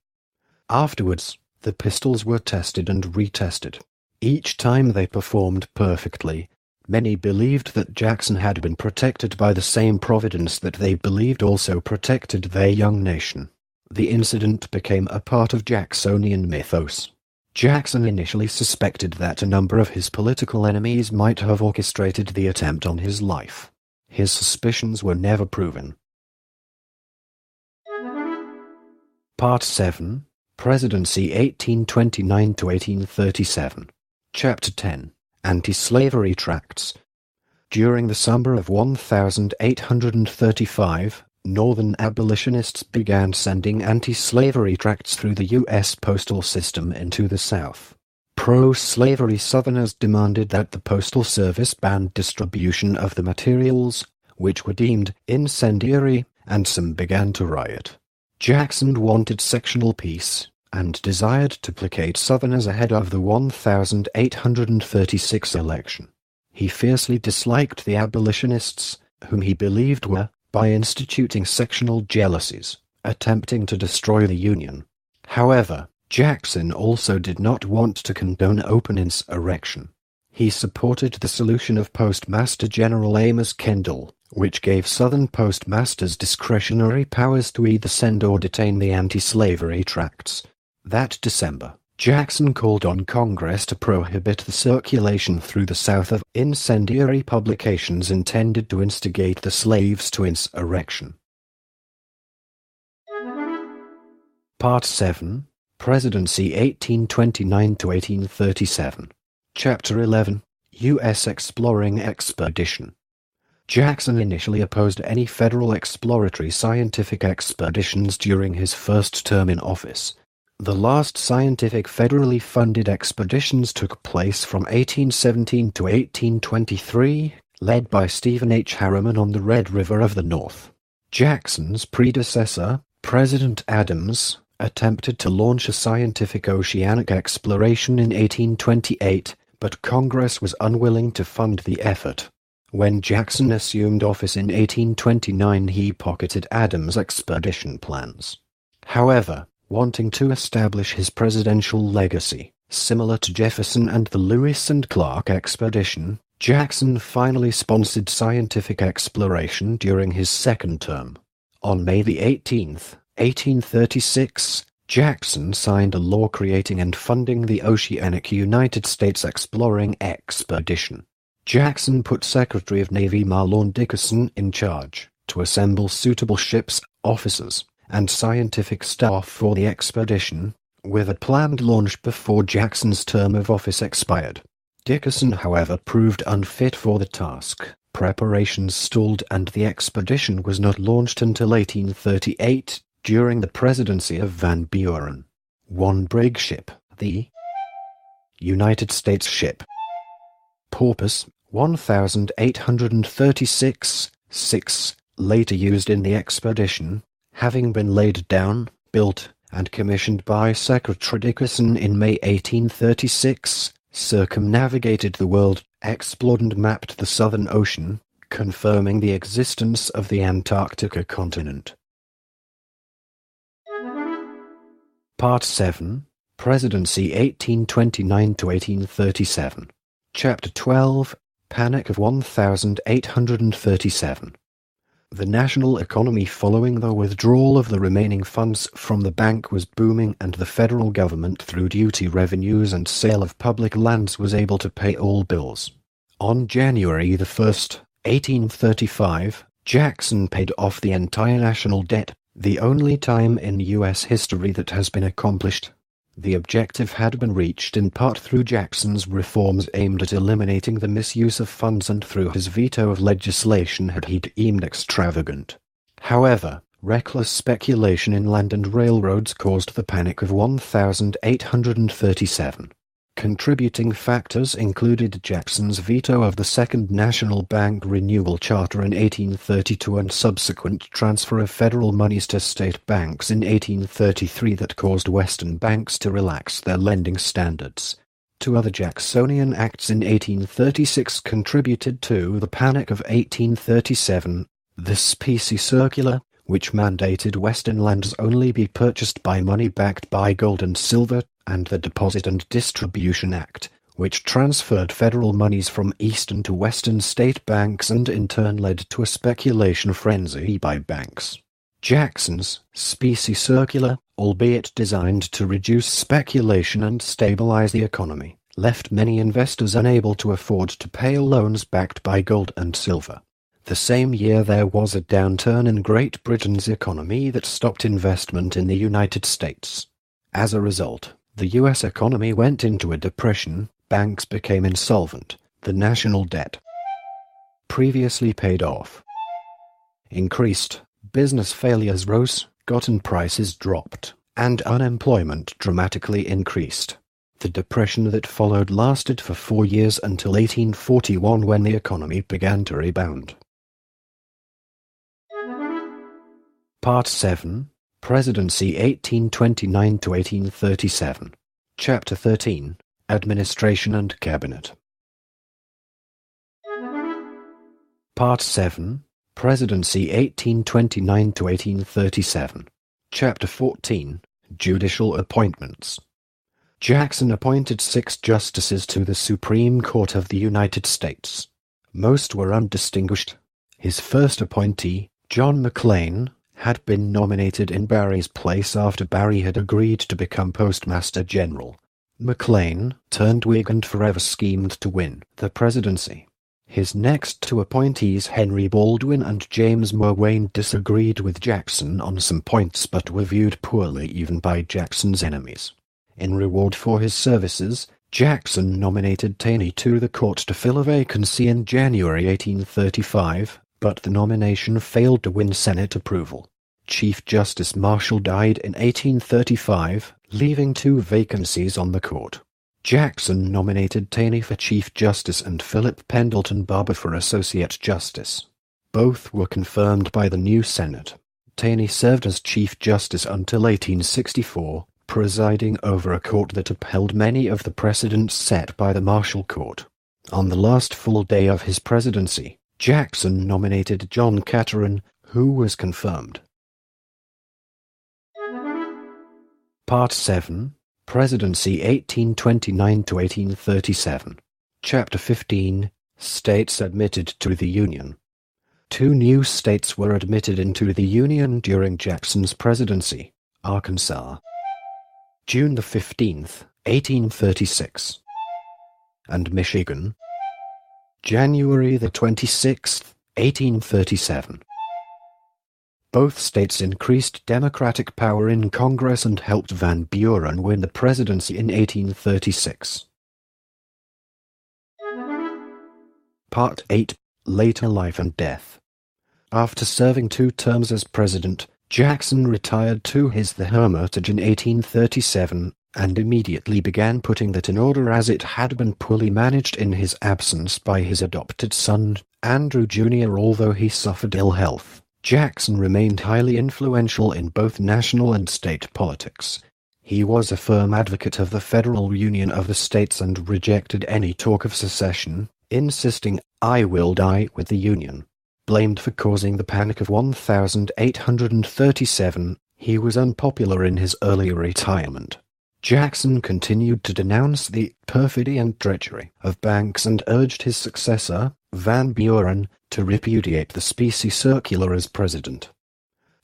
Afterwards, the pistols were tested and retested. Each time they performed perfectly. Many believed that Jackson had been protected by the same providence that they believed also protected their young nation. The incident became a part of Jacksonian mythos. Jackson initially suspected that a number of his political enemies might have orchestrated the attempt on his life. His suspicions were never proven. Part 7, Presidency 1829-1837. Chapter 10, Anti-Slavery Tracts. During the summer of 1835, Northern abolitionists began sending anti-slavery tracts through the U.S. postal system into the South. Pro-slavery Southerners demanded that the Postal Service ban distribution of the materials, which were deemed incendiary, and some began to riot. Jackson wanted sectional peace, and desired to placate Southerners ahead of the 1836 election. He fiercely disliked the abolitionists, whom he believed were, by instituting sectional jealousies, attempting to destroy the Union. However, Jackson also did not want to condone open insurrection. He supported the solution of Postmaster General Amos Kendall, which gave Southern postmasters discretionary powers to either send or detain the anti-slavery tracts. That December, Jackson called on Congress to prohibit the circulation through the South of incendiary publications intended to instigate the slaves to insurrection. Part 7, Presidency 1829–1837. Chapter 11, U.S. Exploring Expedition. Jackson initially opposed any federal exploratory scientific expeditions during his first term in office. The last scientific federally funded expeditions took place from 1817 to 1823, led by Stephen H. Harriman on the Red River of the North. Jackson's predecessor, President Adams, attempted to launch a scientific oceanic exploration in 1828, but Congress was unwilling to fund the effort. When Jackson assumed office in 1829, he pocketed Adams' expedition plans. However, wanting to establish his presidential legacy, similar to Jefferson and the Lewis and Clark expedition, Jackson finally sponsored scientific exploration during his second term. On May 18, 1836, Jackson signed a law creating and funding the Oceanic United States Exploring Expedition. Jackson put Secretary of Navy Marlon Dickerson in charge to assemble suitable ships, officers, and scientific staff for the expedition, with a planned launch before Jackson's term of office expired. Dickerson, however, proved unfit for the task. Preparations stalled and the expedition was not launched until 1838, during the presidency of Van Buren. One brig ship, the United States ship Porpoise 1836-6, later used in the expedition, having been laid down, built, and commissioned by Secretary Dickerson in May 1836, circumnavigated the world, explored and mapped the Southern Ocean, confirming the existence of the Antarctica continent. Part 7, Presidency 1829–1837. Chapter 12, Panic of 1837. The national economy following the withdrawal of the remaining funds from the bank was booming, and the federal government, through duty revenues and sale of public lands, was able to pay all bills. On January 1, 1835, Jackson paid off the entire national debt, the only time in U.S. history that has been accomplished. The objective had been reached in part through Jackson's reforms aimed at eliminating the misuse of funds and through his veto of legislation he'd deemed extravagant. However, reckless speculation in land and railroads caused the Panic of 1837. Contributing factors included Jackson's veto of the Second National Bank Renewal Charter in 1832 and subsequent transfer of federal monies to state banks in 1833 that caused Western banks to relax their lending standards. Two other Jacksonian acts in 1836 contributed to the Panic of 1837, the Specie Circular, which mandated Western lands only be purchased by money backed by gold and silver, and the Deposit and Distribution Act, which transferred federal monies from Eastern to Western state banks and in turn led to a speculation frenzy by banks. Jackson's Specie Circular, albeit designed to reduce speculation and stabilize the economy, left many investors unable to afford to pay loans backed by gold and silver. The same year there was a downturn in Great Britain's economy that stopped investment in the United States. As a result, the U.S. economy went into a depression, banks became insolvent, the national debt, previously paid off, increased, business failures rose, cotton prices dropped, and unemployment dramatically increased. The depression that followed lasted for 4 years until 1841, when the economy began to rebound. Part 7, Presidency 1829–1837. Chapter 13, Administration and Cabinet. Part 7, Presidency 1829–1837. Chapter 14, Judicial Appointments. Jackson appointed 6 justices to the Supreme Court of the United States. Most were undistinguished. His first appointee, John McLean, had been nominated in Barry's place after Barry had agreed to become Postmaster General. McLean turned Whig and forever schemed to win the presidency. His next 2 appointees, Henry Baldwin and James Murwain, disagreed with Jackson on some points but were viewed poorly even by Jackson's enemies. In reward for his services, Jackson nominated Taney to the court to fill a vacancy in January 1835, but the nomination failed to win Senate approval. Chief Justice Marshall died in 1835, leaving 2 vacancies on the court. Jackson nominated Taney for Chief Justice and Philip Pendleton Barber for Associate Justice. Both were confirmed by the new Senate. Taney served as Chief Justice until 1864, presiding over a court that upheld many of the precedents set by the Marshall Court. On the last full day of his presidency, Jackson nominated John Cateran, who was confirmed. Part 7, Presidency 1829 to 1837. Chapter 15, States admitted to the Union. 2 new states were admitted into the Union during Jackson's presidency: Arkansas, June 15, 1836, and Michigan, January 26, 1837. Both states increased Democratic power in Congress and helped Van Buren win the presidency in 1836. Part 8, Later Life and Death. After serving 2 terms as president, Jackson retired to the Hermitage in 1837 and immediately began putting that in order, as it had been poorly managed in his absence by his adopted son, Andrew Jr. Although he suffered ill health, Jackson remained highly influential in both national and state politics. He was a firm advocate of the federal union of the states and rejected any talk of secession, insisting, "I will die with the Union." Blamed for causing the Panic of 1837, he was unpopular in his early retirement. Jackson continued to denounce the perfidy and treachery of banks and urged his successor, Van Buren, to repudiate the specie circular as president.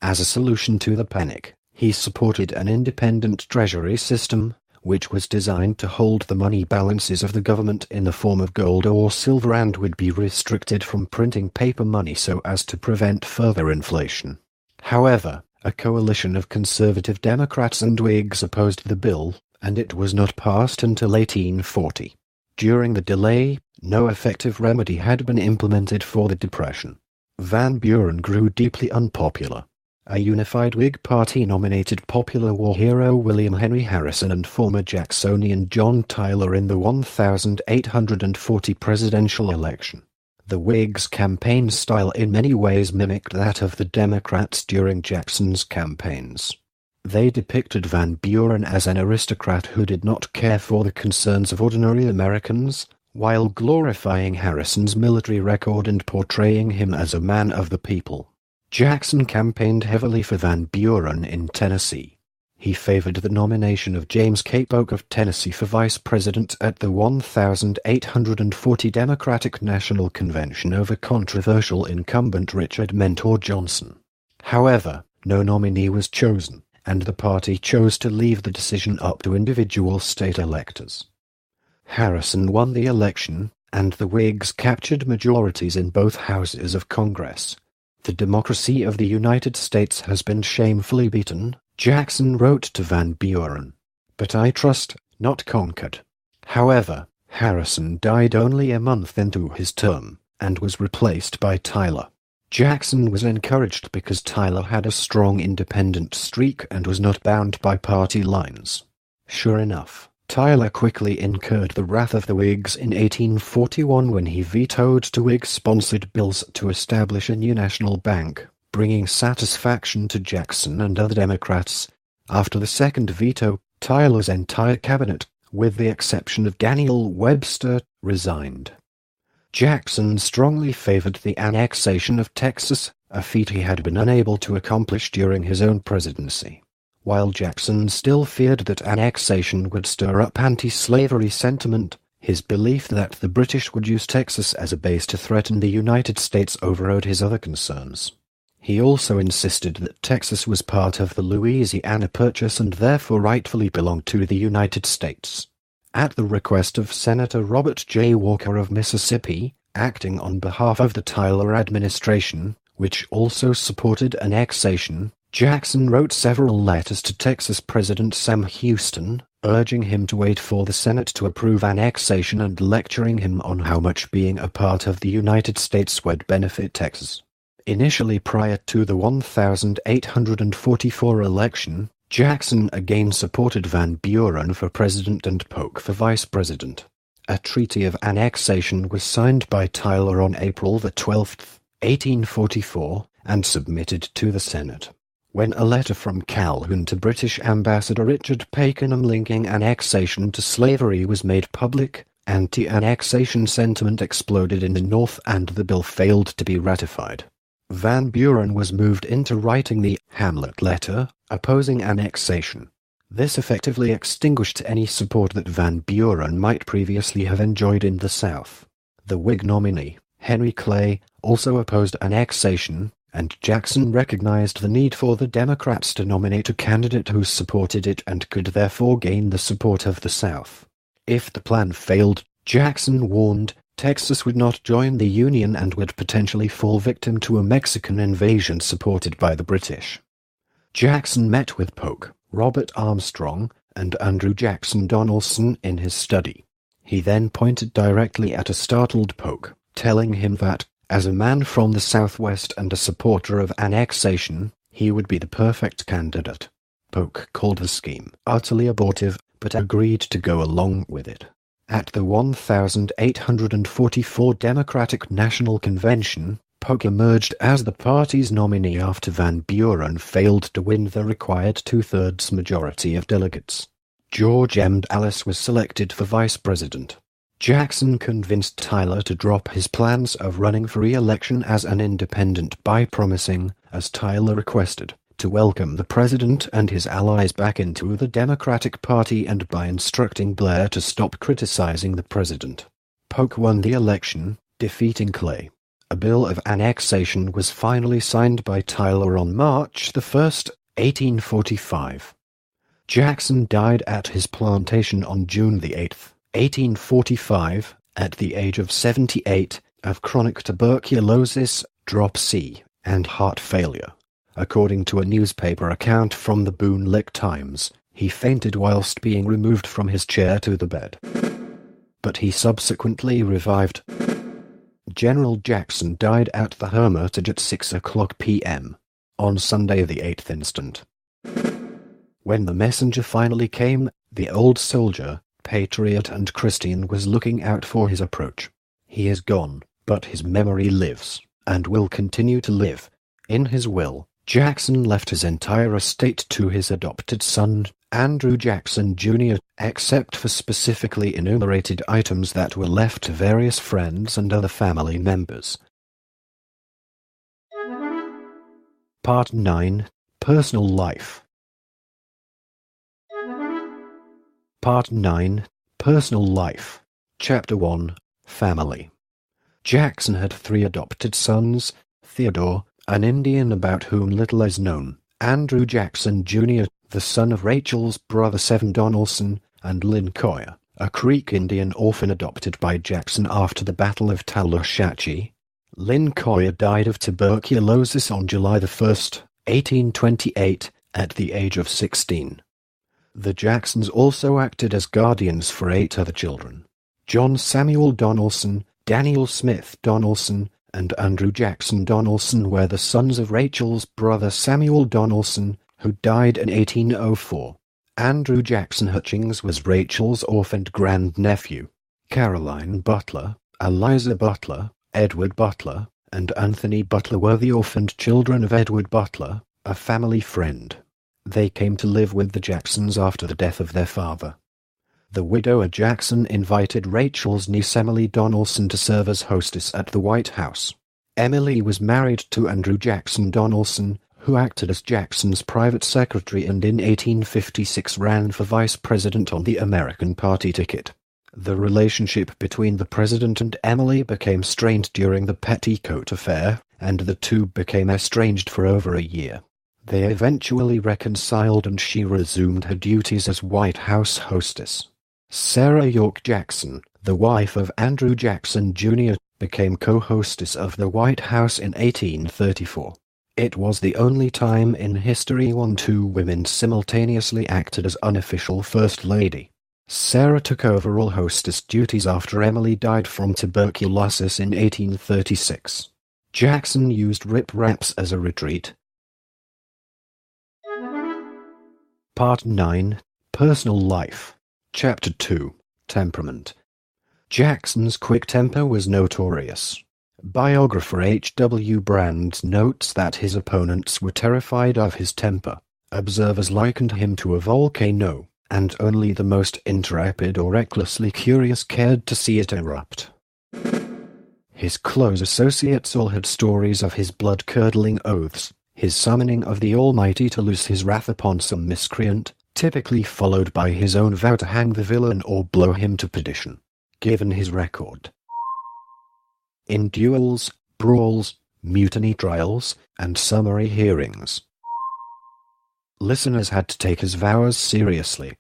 As a solution to the panic, he supported an independent treasury system, which was designed to hold the money balances of the government in the form of gold or silver and would be restricted from printing paper money so as to prevent further inflation. However, a coalition of conservative Democrats and Whigs opposed the bill, and it was not passed until 1840. During the delay, no effective remedy had been implemented for the Depression. Van Buren grew deeply unpopular. A unified Whig party nominated popular war hero William Henry Harrison and former Jacksonian John Tyler in the 1840 presidential election. The Whigs' campaign style in many ways mimicked that of the Democrats during Jackson's campaigns. They depicted Van Buren as an aristocrat who did not care for the concerns of ordinary Americans, while glorifying Harrison's military record and portraying him as a man of the people. Jackson campaigned heavily for Van Buren in Tennessee. He favored the nomination of James K. Polk of Tennessee for vice president at the 1840 Democratic National Convention over controversial incumbent Richard Mentor Johnson. However, no nominee was chosen, and the party chose to leave the decision up to individual state electors. Harrison won the election, and the Whigs captured majorities in both houses of Congress. "The democracy of the United States has been shamefully beaten," Jackson wrote to Van Buren, "but I trust, not conquered." However, Harrison died only a month into his term, and was replaced by Tyler. Jackson was encouraged because Tyler had a strong independent streak and was not bound by party lines. Sure enough, Tyler quickly incurred the wrath of the Whigs in 1841 when he vetoed 2 Whig-sponsored bills to establish a new national bank, bringing satisfaction to Jackson and other Democrats. After the second veto, Tyler's entire cabinet, with the exception of Daniel Webster, resigned. Jackson strongly favored the annexation of Texas, a feat he had been unable to accomplish during his own presidency. While Jackson still feared that annexation would stir up anti-slavery sentiment, his belief that the British would use Texas as a base to threaten the United States overrode his other concerns. He also insisted that Texas was part of the Louisiana Purchase and therefore rightfully belonged to the United States. At the request of Senator Robert J. Walker of Mississippi, acting on behalf of the Tyler administration, which also supported annexation, Jackson wrote several letters to Texas President Sam Houston, urging him to wait for the Senate to approve annexation and lecturing him on how much being a part of the United States would benefit Texas. Initially prior to the 1844 election, Jackson again supported Van Buren for president and Polk for vice president. A treaty of annexation was signed by Tyler on April 12, 1844, and submitted to the Senate. When a letter from Calhoun to British Ambassador Richard Pakenham linking annexation to slavery was made public, anti-annexation sentiment exploded in the North and the bill failed to be ratified. Van Buren was moved into writing the Hamlet letter, opposing annexation. This effectively extinguished any support that Van Buren might previously have enjoyed in the South. The Whig nominee, Henry Clay, also opposed annexation, and Jackson recognized the need for the Democrats to nominate a candidate who supported it and could therefore gain the support of the South. If the plan failed, Jackson warned, Texas would not join the Union and would potentially fall victim to a Mexican invasion supported by the British. Jackson met with Polk, Robert Armstrong, and Andrew Jackson Donelson in his study. He then pointed directly at a startled Polk, telling him that, as a man from the Southwest and a supporter of annexation, he would be the perfect candidate. Polk called the scheme utterly abortive, but agreed to go along with it. At the 1844 Democratic National Convention, Polk emerged as the party's nominee after Van Buren failed to win the required two-thirds majority of delegates. George M. Dallas was selected for vice president. Jackson convinced Tyler to drop his plans of running for re-election as an independent by promising, as Tyler requested, to welcome the president and his allies back into the Democratic Party and by instructing Blair to stop criticizing the president. Polk won the election, defeating Clay. A bill of annexation was finally signed by Tyler on March 1, 1845. Jackson died at his plantation on June 8, 1845, at the age of 78, of chronic tuberculosis, drop C, and heart failure. According to a newspaper account from the Boone Lick Times, he fainted whilst being removed from his chair to the bed. But he subsequently revived. General Jackson died at the Hermitage at 6:00 p.m. on Sunday the 8th instant. When the messenger finally came, the old soldier, patriot and Christian, was looking out for his approach. He is gone, but his memory lives, and will continue to live. In his will, Jackson left his entire estate to his adopted son, Andrew Jackson Jr., except for specifically enumerated items that were left to various friends and other family members. Part 9. Personal Life. Part 9. Personal Life. Chapter 1. Family. Jackson had 3 adopted sons: Theodore, an Indian about whom little is known; Andrew Jackson Jr., the son of Rachel's brother Seven Donelson; and Lynn Coyer, a Creek Indian orphan adopted by Jackson after the Battle of Tallushatchee. Lynn Coyer died of tuberculosis on July 1, 1828, at the age of 16. The Jacksons also acted as guardians for 8 other children. John Samuel Donelson, Daniel Smith Donelson, and Andrew Jackson Donelson were the sons of Rachel's brother Samuel Donelson, who died in 1804. Andrew Jackson Hutchings was Rachel's orphaned grandnephew. Caroline Butler, Eliza Butler, Edward Butler, and Anthony Butler were the orphaned children of Edward Butler, a family friend. They came to live with the Jacksons after the death of their father. The widower Jackson invited Rachel's niece Emily Donelson to serve as hostess at the White House. Emily was married to Andrew Jackson Donelson, who acted as Jackson's private secretary and in 1856 ran for vice president on the American Party ticket. The relationship between the president and Emily became strained during the Petticoat Affair, and the two became estranged for over a year. They eventually reconciled and she resumed her duties as White House hostess. Sarah York Jackson, the wife of Andrew Jackson Jr., became co-hostess of the White House in 1834. It was the only time in history when two women simultaneously acted as unofficial First Lady. Sarah took over all hostess duties after Emily died from tuberculosis in 1836. Jackson used Rip Raps as a retreat. Part 9. Personal Life. Chapter 2. Temperament. Jackson's quick temper was notorious. Biographer H. W. Brand notes that his opponents were terrified of his temper. Observers likened him to a volcano, and only the most intrepid or recklessly curious cared to see it erupt. His close associates all had stories of his blood-curdling oaths, his summoning of the Almighty to loose his wrath upon some miscreant, typically followed by his own vow to hang the villain or blow him to perdition. Given his record in duels, brawls, mutiny trials, and summary hearings, listeners had to take his vows seriously.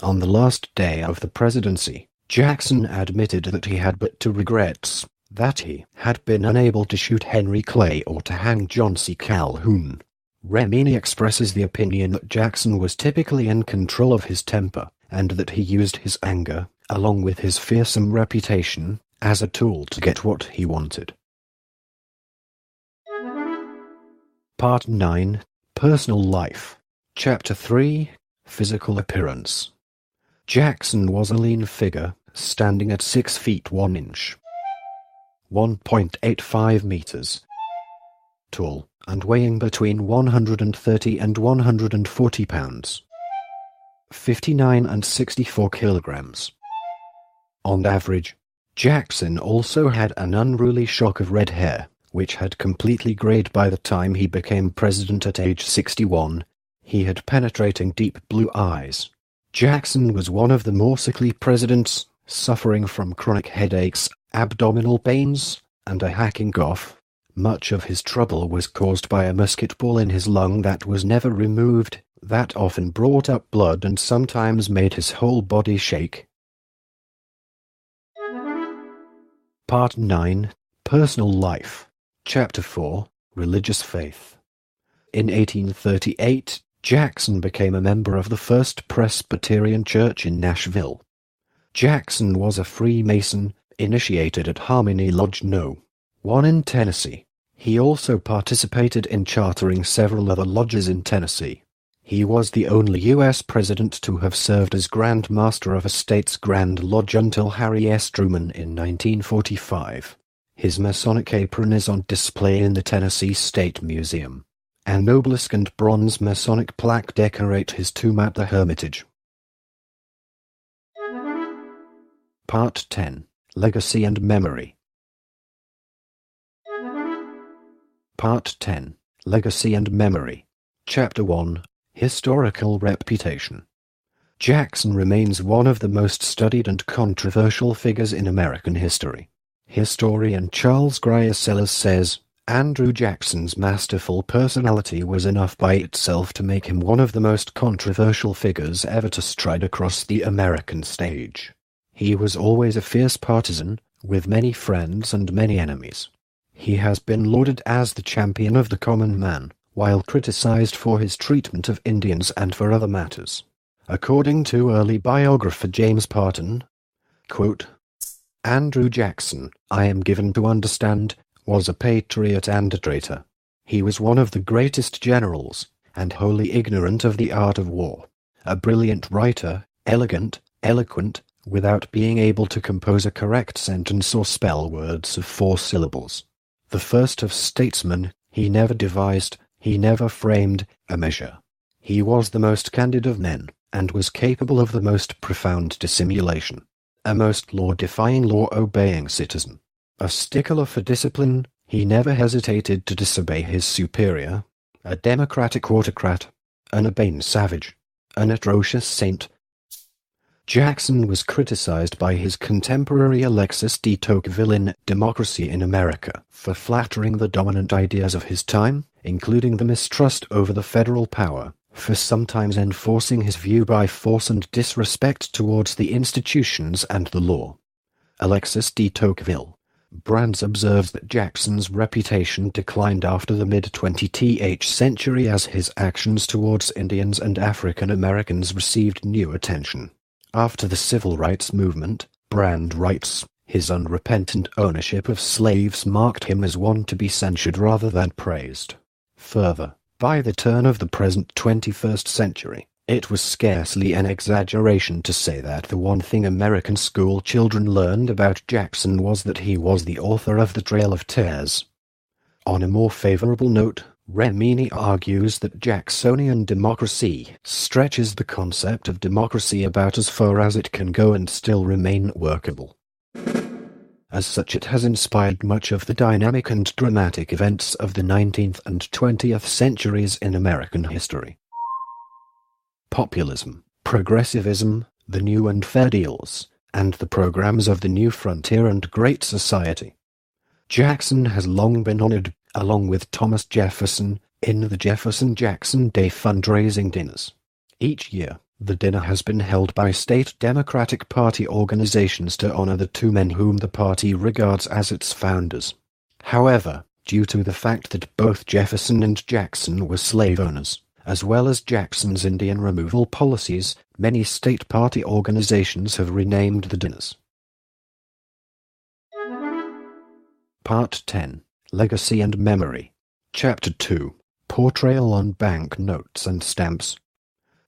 On the last day of the presidency, Jackson admitted that he had but two regrets, that he had been unable to shoot Henry Clay or to hang John C. Calhoun. Remini expresses the opinion that Jackson was typically in control of his temper, and that he used his anger, along with his fearsome reputation, as a tool to get what he wanted. Part 9. Personal Life. Chapter 3. Physical Appearance. Jackson was a lean figure, standing at 6 feet 1 inch, 1.85 meters, tall, and weighing between 130 and 140 pounds, 59 and 64 kilograms. On average, Jackson also had an unruly shock of red hair, which had completely grayed by the time he became president at age 61. He had penetrating deep blue eyes. Jackson was one of the more sickly presidents, suffering from chronic headaches, abdominal pains, and a hacking cough. Much of his trouble was caused by a musket ball in his lung that was never removed, that often brought up blood and sometimes made his whole body shake. Part 9. Personal Life. Chapter 4. Religious Faith. In 1838, Jackson became a member of the First Presbyterian Church in Nashville. Jackson was a Freemason, initiated at Harmony Lodge No. 1 in Tennessee. He also participated in chartering several other lodges in Tennessee. He was the only U.S. president to have served as Grand Master of a state's Grand Lodge until Harry S. Truman in 1945. His Masonic apron is on display in the Tennessee State Museum. An obelisk and bronze Masonic plaque decorate his tomb at the Hermitage. Part 10. Legacy and Memory. Part 10. Legacy and Memory. Chapter 1. Historical Reputation. Jackson remains one of the most studied and controversial figures in American history. Historian Charles Grier Sellers says, Andrew Jackson's masterful personality was enough by itself to make him one of the most controversial figures ever to stride across the American stage. He was always a fierce partisan, with many friends and many enemies. He has been lauded as the champion of the common man, while criticized for his treatment of Indians and for other matters. According to early biographer James Parton, quote, Andrew Jackson, I am given to understand, was a patriot and a traitor. He was one of the greatest generals, and wholly ignorant of the art of war. A brilliant writer, elegant, eloquent, without being able to compose a correct sentence or spell words of 4 syllables. The first of statesmen, he never devised, he never framed, a measure. He was the most candid of men, and was capable of the most profound dissimulation. A most law-defying, law-obeying citizen. A stickler for discipline, He never hesitated to disobey his superior, a democratic autocrat, an urbane savage, an atrocious saint. Jackson was criticized by his contemporary Alexis de Tocqueville in Democracy in America for flattering the dominant ideas of his time, including the mistrust over the federal power, for sometimes enforcing his view by force and disrespect towards the institutions and the law. Alexis de Tocqueville. Brands observes that Jackson's reputation declined after the mid-20th century as his actions towards Indians and African Americans received new attention. After the Civil Rights Movement, Brand writes, his unrepentant ownership of slaves marked him as one to be censured rather than praised. Further, by the turn of the present 21st century, it was scarcely an exaggeration to say that the one thing American school children learned about Jackson was that he was the author of the Trail of Tears. On a more favorable note, Remini argues that Jacksonian democracy stretches the concept of democracy about as far as it can go and still remain workable. As such, it has inspired much of the dynamic and dramatic events of the 19th and 20th centuries in American history. Populism, progressivism, the new and fair deals, and the programs of the New Frontier and Great Society. Jackson has long been honored, along with Thomas Jefferson, in the Jefferson-Jackson Day fundraising dinners. Each year, the dinner has been held by state Democratic Party organizations to honor the two men whom the party regards as its founders. However, due to the fact that both Jefferson and Jackson were slave owners, as well as Jackson's Indian removal policies, many state party organizations have renamed the dinners. Part 10. Legacy and Memory. Chapter 2. Portrayal on Bank Notes and Stamps.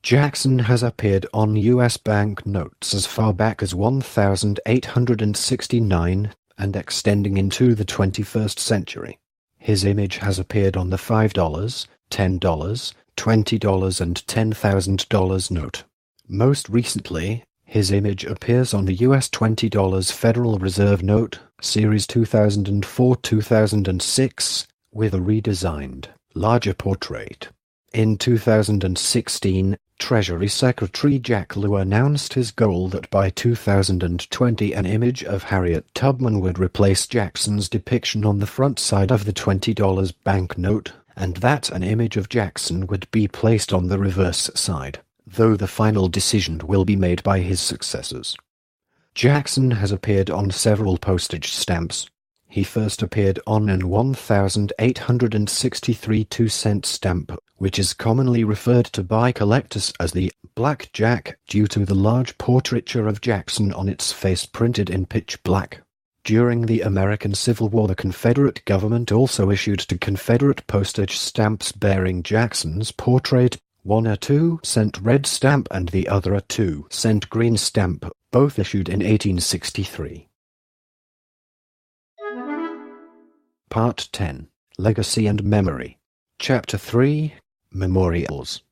Jackson has appeared on U.S. bank notes as far back as 1869 and extending into the 21st century. His image has appeared on the $5, $10, $20 and $10,000 note. Most recently, his image appears on the U.S. $20 Federal Reserve note, Series 2004-2006, with a redesigned, larger portrait. In 2016, Treasury Secretary Jack Lew announced his goal that by 2020 an image of Harriet Tubman would replace Jackson's depiction on the front side of the $20 banknote, and that an image of Jackson would be placed on the reverse side, though the final decision will be made by his successors. Jackson has appeared on several postage stamps. He first appeared on an 1,863 2-cent stamp, which is commonly referred to by collectors as the Black Jack due to the large portraiture of Jackson on its face printed in pitch black. During the American Civil War, the Confederate government also issued two Confederate postage stamps bearing Jackson's portrait, one a 2-cent red stamp and the other a 2-cent green stamp, both issued in 1863. Part 10. Legacy and Memory. Chapter 3. Memorials.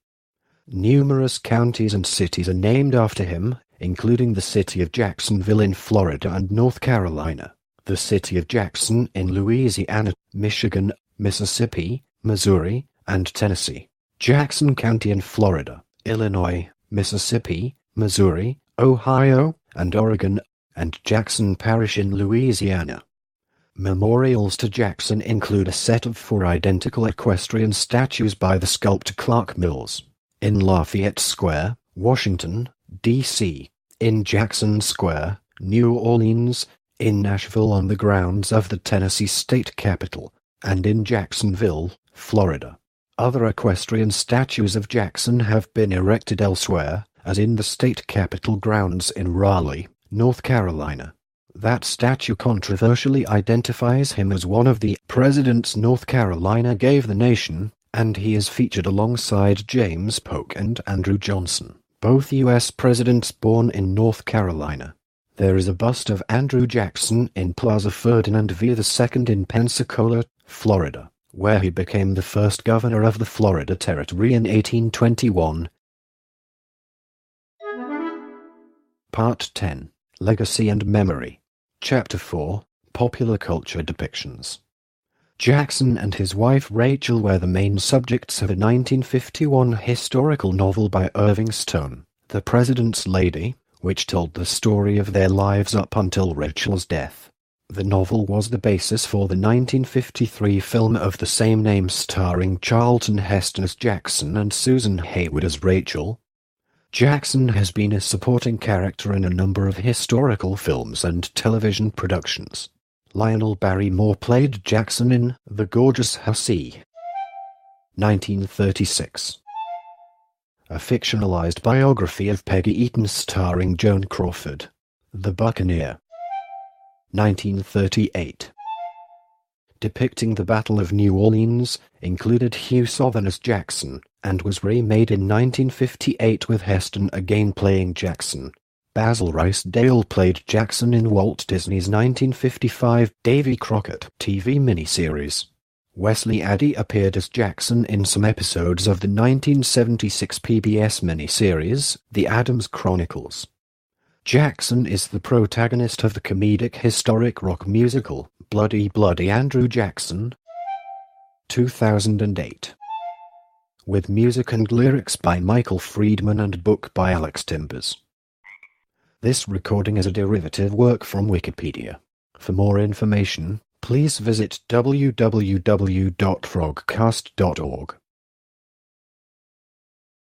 Numerous counties and cities are named after him, including the city of Jacksonville in Florida and North Carolina, the city of Jackson in Louisiana, Michigan, Mississippi, Missouri, and Tennessee, Jackson County in Florida, Illinois, Mississippi, Missouri, Ohio, and Oregon, and Jackson Parish in Louisiana. Memorials to Jackson include a set of 4 identical equestrian statues by the sculptor Clark Mills, in Lafayette Square, Washington, D.C., in Jackson Square, New Orleans, in Nashville on the grounds of the Tennessee State Capitol, and in Jacksonville, Florida. Other equestrian statues of Jackson have been erected elsewhere, as in the State Capitol grounds in Raleigh, North Carolina. That statue controversially identifies him as one of the presidents North Carolina gave the nation, and he is featured alongside James Polk and Andrew Johnson, both U.S. presidents born in North Carolina. There is a bust of Andrew Jackson in Plaza Ferdinand V. II in Pensacola, Florida, where he became the first governor of the Florida Territory in 1821. Part 10. Legacy and Memory. Chapter 4. Popular Culture Depictions. Jackson and his wife Rachel were the main subjects of a 1951 historical novel by Irving Stone, The President's Lady, which told the story of their lives up until Rachel's death. The novel was the basis for the 1953 film of the same name starring Charlton Heston as Jackson and Susan Hayward as Rachel. Jackson has been a supporting character in a number of historical films and television productions. Lionel Barrymore played Jackson in The Gorgeous Hussy, 1936. A fictionalized biography of Peggy Eaton starring Joan Crawford, The Buccaneer, 1938. Depicting the Battle of New Orleans, included Hugh Southern as Jackson, and was remade in 1958 with Heston again playing Jackson. Basil Rice Dale played Jackson in Walt Disney's 1955 Davy Crockett TV miniseries. Wesley Addy appeared as Jackson in some episodes of the 1976 PBS miniseries, The Addams Chronicles. Jackson is the protagonist of the comedic historic rock musical, Bloody Bloody Andrew Jackson, 2008. With music and lyrics by Michael Friedman and book by Alex Timbers. This recording is a derivative work from Wikipedia. For more information, please visit www.frogcast.org.